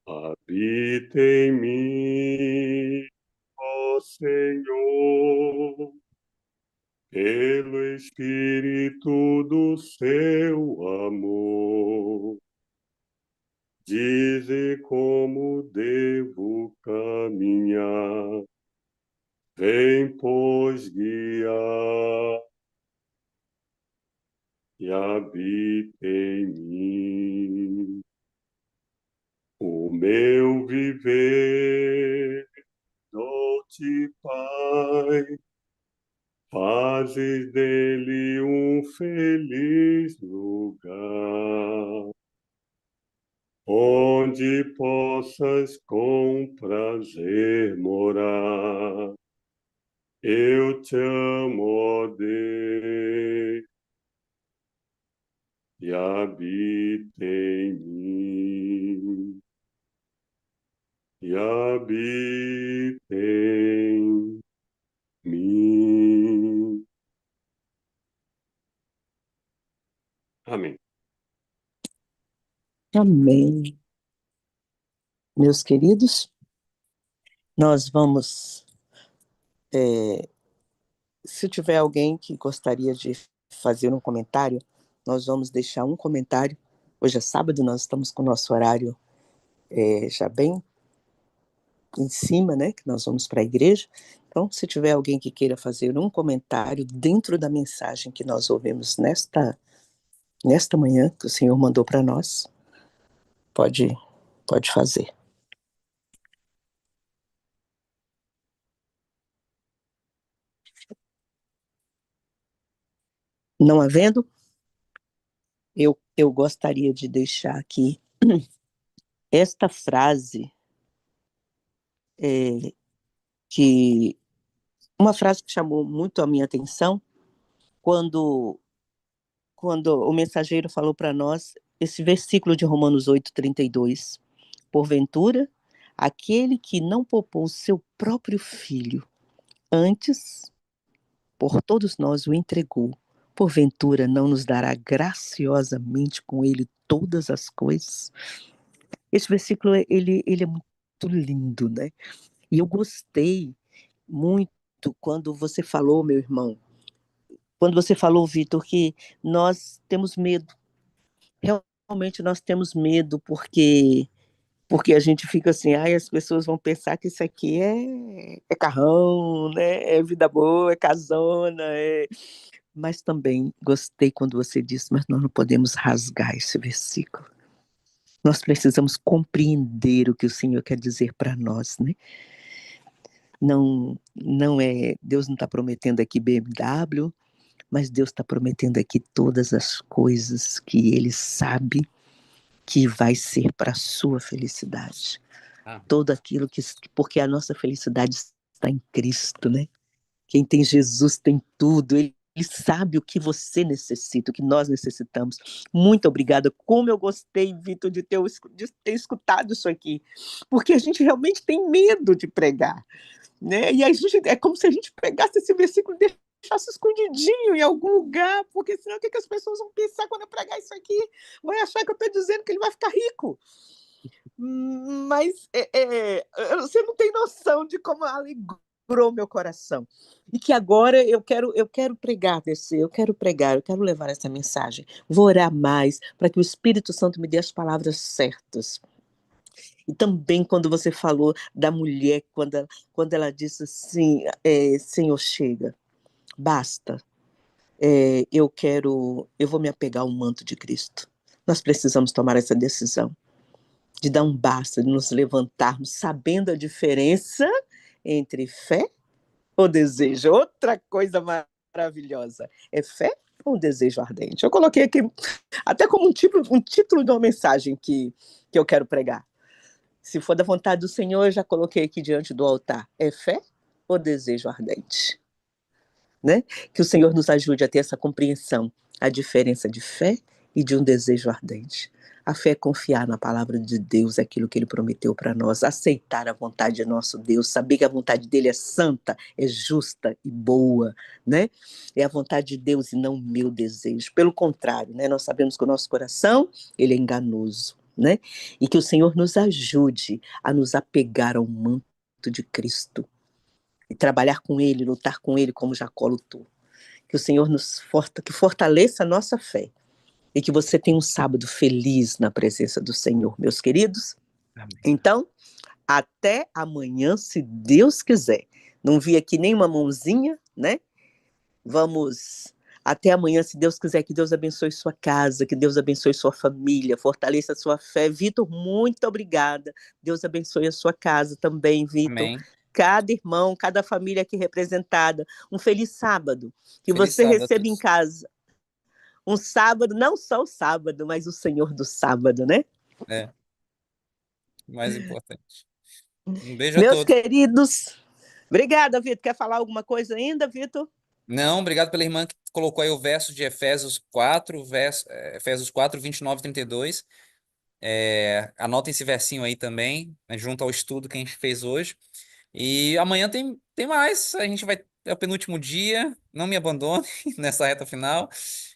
Habita em mim, ó Senhor, pelo Espírito do seu amor. Dize como devo caminhar, vem, pois, guiar, e habita em mim. O meu viver, dou-te, Pai, fazes dele um feliz lugar, onde possas com prazer morar. Eu te amo, ó Deus, e habita em mim, e habita em mim. Amém. Amém. Meus queridos, Nós vamos, é, se tiver alguém que gostaria de fazer um comentário, nós vamos deixar um comentário. Hoje é sábado, nós estamos com o nosso horário já bem em cima, né? Que nós vamos para a igreja. Então, se tiver alguém que queira fazer um comentário dentro da mensagem que nós ouvimos nesta manhã, que o Senhor mandou para nós, pode fazer. Não havendo, eu gostaria de deixar aqui esta frase, que uma frase que chamou muito a minha atenção quando, quando o mensageiro falou para nós esse versículo de Romanos 8:32. Porventura, aquele que não poupou seu próprio filho, antes, por todos nós o entregou, porventura não nos dará graciosamente com ele todas as coisas? Esse versículo, ele é muito lindo, né? E eu gostei muito quando você falou, meu irmão, quando você falou, Vitor, que nós temos medo. Realmente nós temos medo porque a gente fica assim, ai, as pessoas vão pensar que isso aqui é carrão, né? É vida boa, é casona, Mas também gostei quando você disse, mas nós não podemos rasgar esse versículo. Nós precisamos compreender o que o Senhor quer dizer para nós, né? Não é, Deus não está prometendo aqui BMW, mas Deus está prometendo aqui todas as coisas que Ele sabe que vai ser para a sua felicidade. Ah, Tudo aquilo porque a nossa felicidade está em Cristo, né? Quem tem Jesus tem tudo. Ele sabe o que você necessita, o que nós necessitamos. Muito obrigada. Como eu gostei, Vitor, de ter escutado isso aqui. Porque a gente realmente tem medo de pregar, né? E a gente, é como se a gente pegasse esse versículo e deixasse escondidinho em algum lugar, porque senão o que as pessoas vão pensar quando eu pregar isso aqui? Vai achar que eu estou dizendo que ele vai ficar rico. Mas você não tem noção de como alegrou meu coração. E que agora eu quero pregar, eu quero levar essa mensagem. Vou orar mais para que o Espírito Santo me dê as palavras certas. E também quando você falou da mulher, quando ela disse assim, Senhor, chega, basta. Eu vou me apegar ao manto de Cristo. Nós precisamos tomar essa decisão de dar um basta, de nos levantarmos sabendo a diferença entre fé ou desejo. Outra coisa maravilhosa é fé ou desejo ardente. Eu coloquei aqui até como um título de uma mensagem que eu quero pregar. Se for da vontade do Senhor, eu já coloquei aqui diante do altar. É fé ou desejo ardente? Né? Que o Senhor nos ajude a ter essa compreensão, a diferença de fé e de um desejo ardente. A fé é confiar na palavra de Deus, aquilo que Ele prometeu para nós, aceitar a vontade de nosso Deus, saber que a vontade dele é santa, é justa e boa, né? É a vontade de Deus e não o meu desejo. Pelo contrário, né? Nós sabemos que o nosso coração, ele é enganoso, né? E que o Senhor nos ajude a nos apegar ao manto de Cristo e trabalhar com Ele, lutar com Ele como Jacó lutou. Que o Senhor que fortaleça a nossa fé e que você tenha um sábado feliz na presença do Senhor, meus queridos. amém. Então, até amanhã, se Deus quiser. Não vi aqui nenhuma mãozinha, né? Vamos até amanhã, se Deus quiser. Que Deus abençoe sua casa, que Deus abençoe sua família, fortaleça a sua fé. Vitor, muito obrigada. Deus abençoe a sua casa também, Vitor. Amém. Cada irmão, cada família aqui representada. Um feliz sábado. Que Feliz você sábado a receba em todos. casa um sábado, não só o sábado, mas o Senhor do sábado, né? É, mais importante. Um beijo a Meus todos. queridos, obrigada, Vitor. Quer falar alguma coisa ainda, Vitor? Não, obrigado pela irmã que colocou aí o verso de Efésios 4, Efésios 4, 29 e 32. Anota esse versinho aí também, né, junto ao estudo que a gente fez hoje. E amanhã tem mais. A gente vai. É o penúltimo dia. Não me abandone nessa reta final.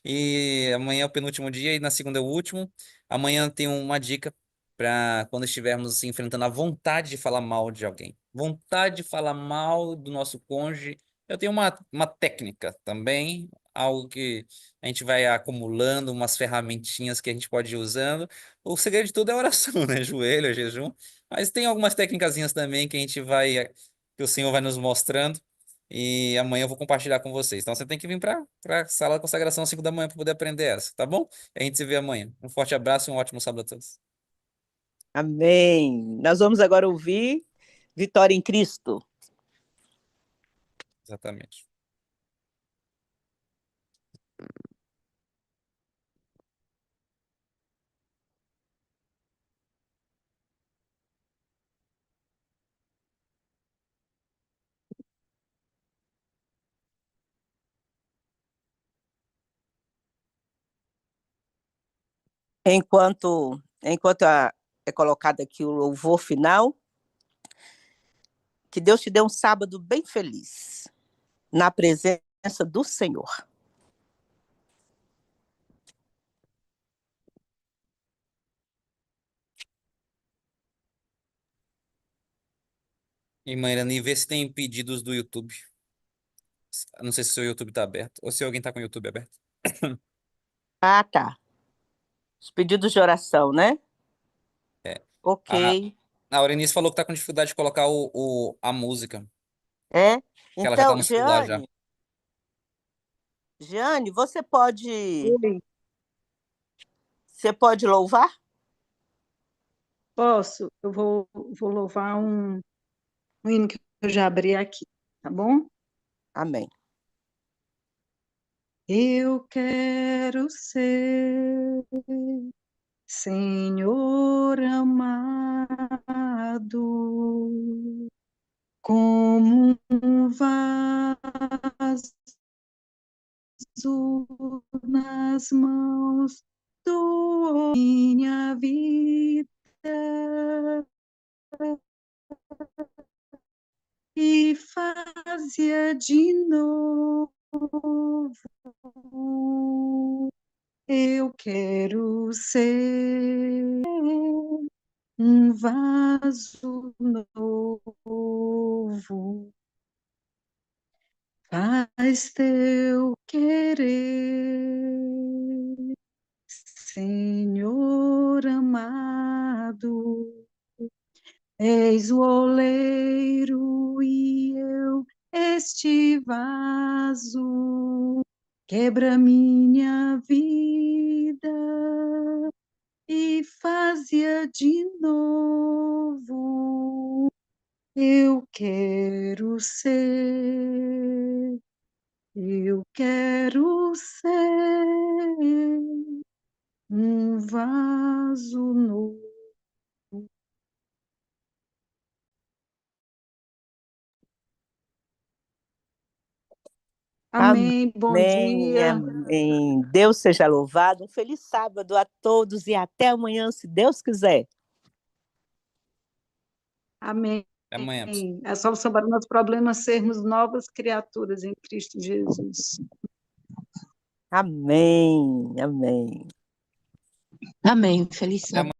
E amanhã é o penúltimo dia e na segunda é o último. Amanhã tem uma dica para quando estivermos enfrentando a vontade de falar mal de alguém, vontade de falar mal do nosso cônjuge. Eu tenho uma técnica também, algo que a gente vai acumulando, umas ferramentinhas que a gente pode ir usando. O segredo de tudo é a oração, né? Joelho, jejum. Mas tem algumas técnicazinhas também que a gente vai, que o Senhor vai nos mostrando. E amanhã eu vou compartilhar com vocês. Então você tem que vir para a sala de consagração às 5 da manhã para poder aprender essa, tá bom? A gente se vê amanhã. Um forte abraço e um ótimo sábado a todos. Amém. Nós vamos agora ouvir Vitória em Cristo. Exatamente. Enquanto é colocado aqui o louvor final, que Deus te dê um sábado bem feliz, na presença do Senhor. E Mairani, vê se tem pedidos do YouTube. Não sei se o seu YouTube tá aberto ou se alguém tá com o YouTube aberto. Ah, tá. Os pedidos de oração, né? É. Ok. A Aurenice falou que tá com dificuldade de colocar a música, É? que ela já tá Então, no celular já. Jeane, você Oi, pode louvar? posso? Vou louvar um hino que eu já abri aqui, tá bom? Amém. Eu quero ser Senhor amado, como um vaso nas mãos do minha vida e fazia de novo. Eu quero ser um vaso novo, faz teu querer, Senhor amado. És o oleiro e eu este vaso, quebra minha vida e fazia de novo. Eu quero ser, eu quero ser um vaso novo. Amém, bom Amém, dia. amém. Deus seja louvado. Um feliz sábado a todos e até amanhã, se Deus quiser. Amém. Até amanhã, pessoal. É só sobre os nossos problemas sermos novas criaturas em Cristo Jesus. Amém, amém. Amém. Feliz Até sábado.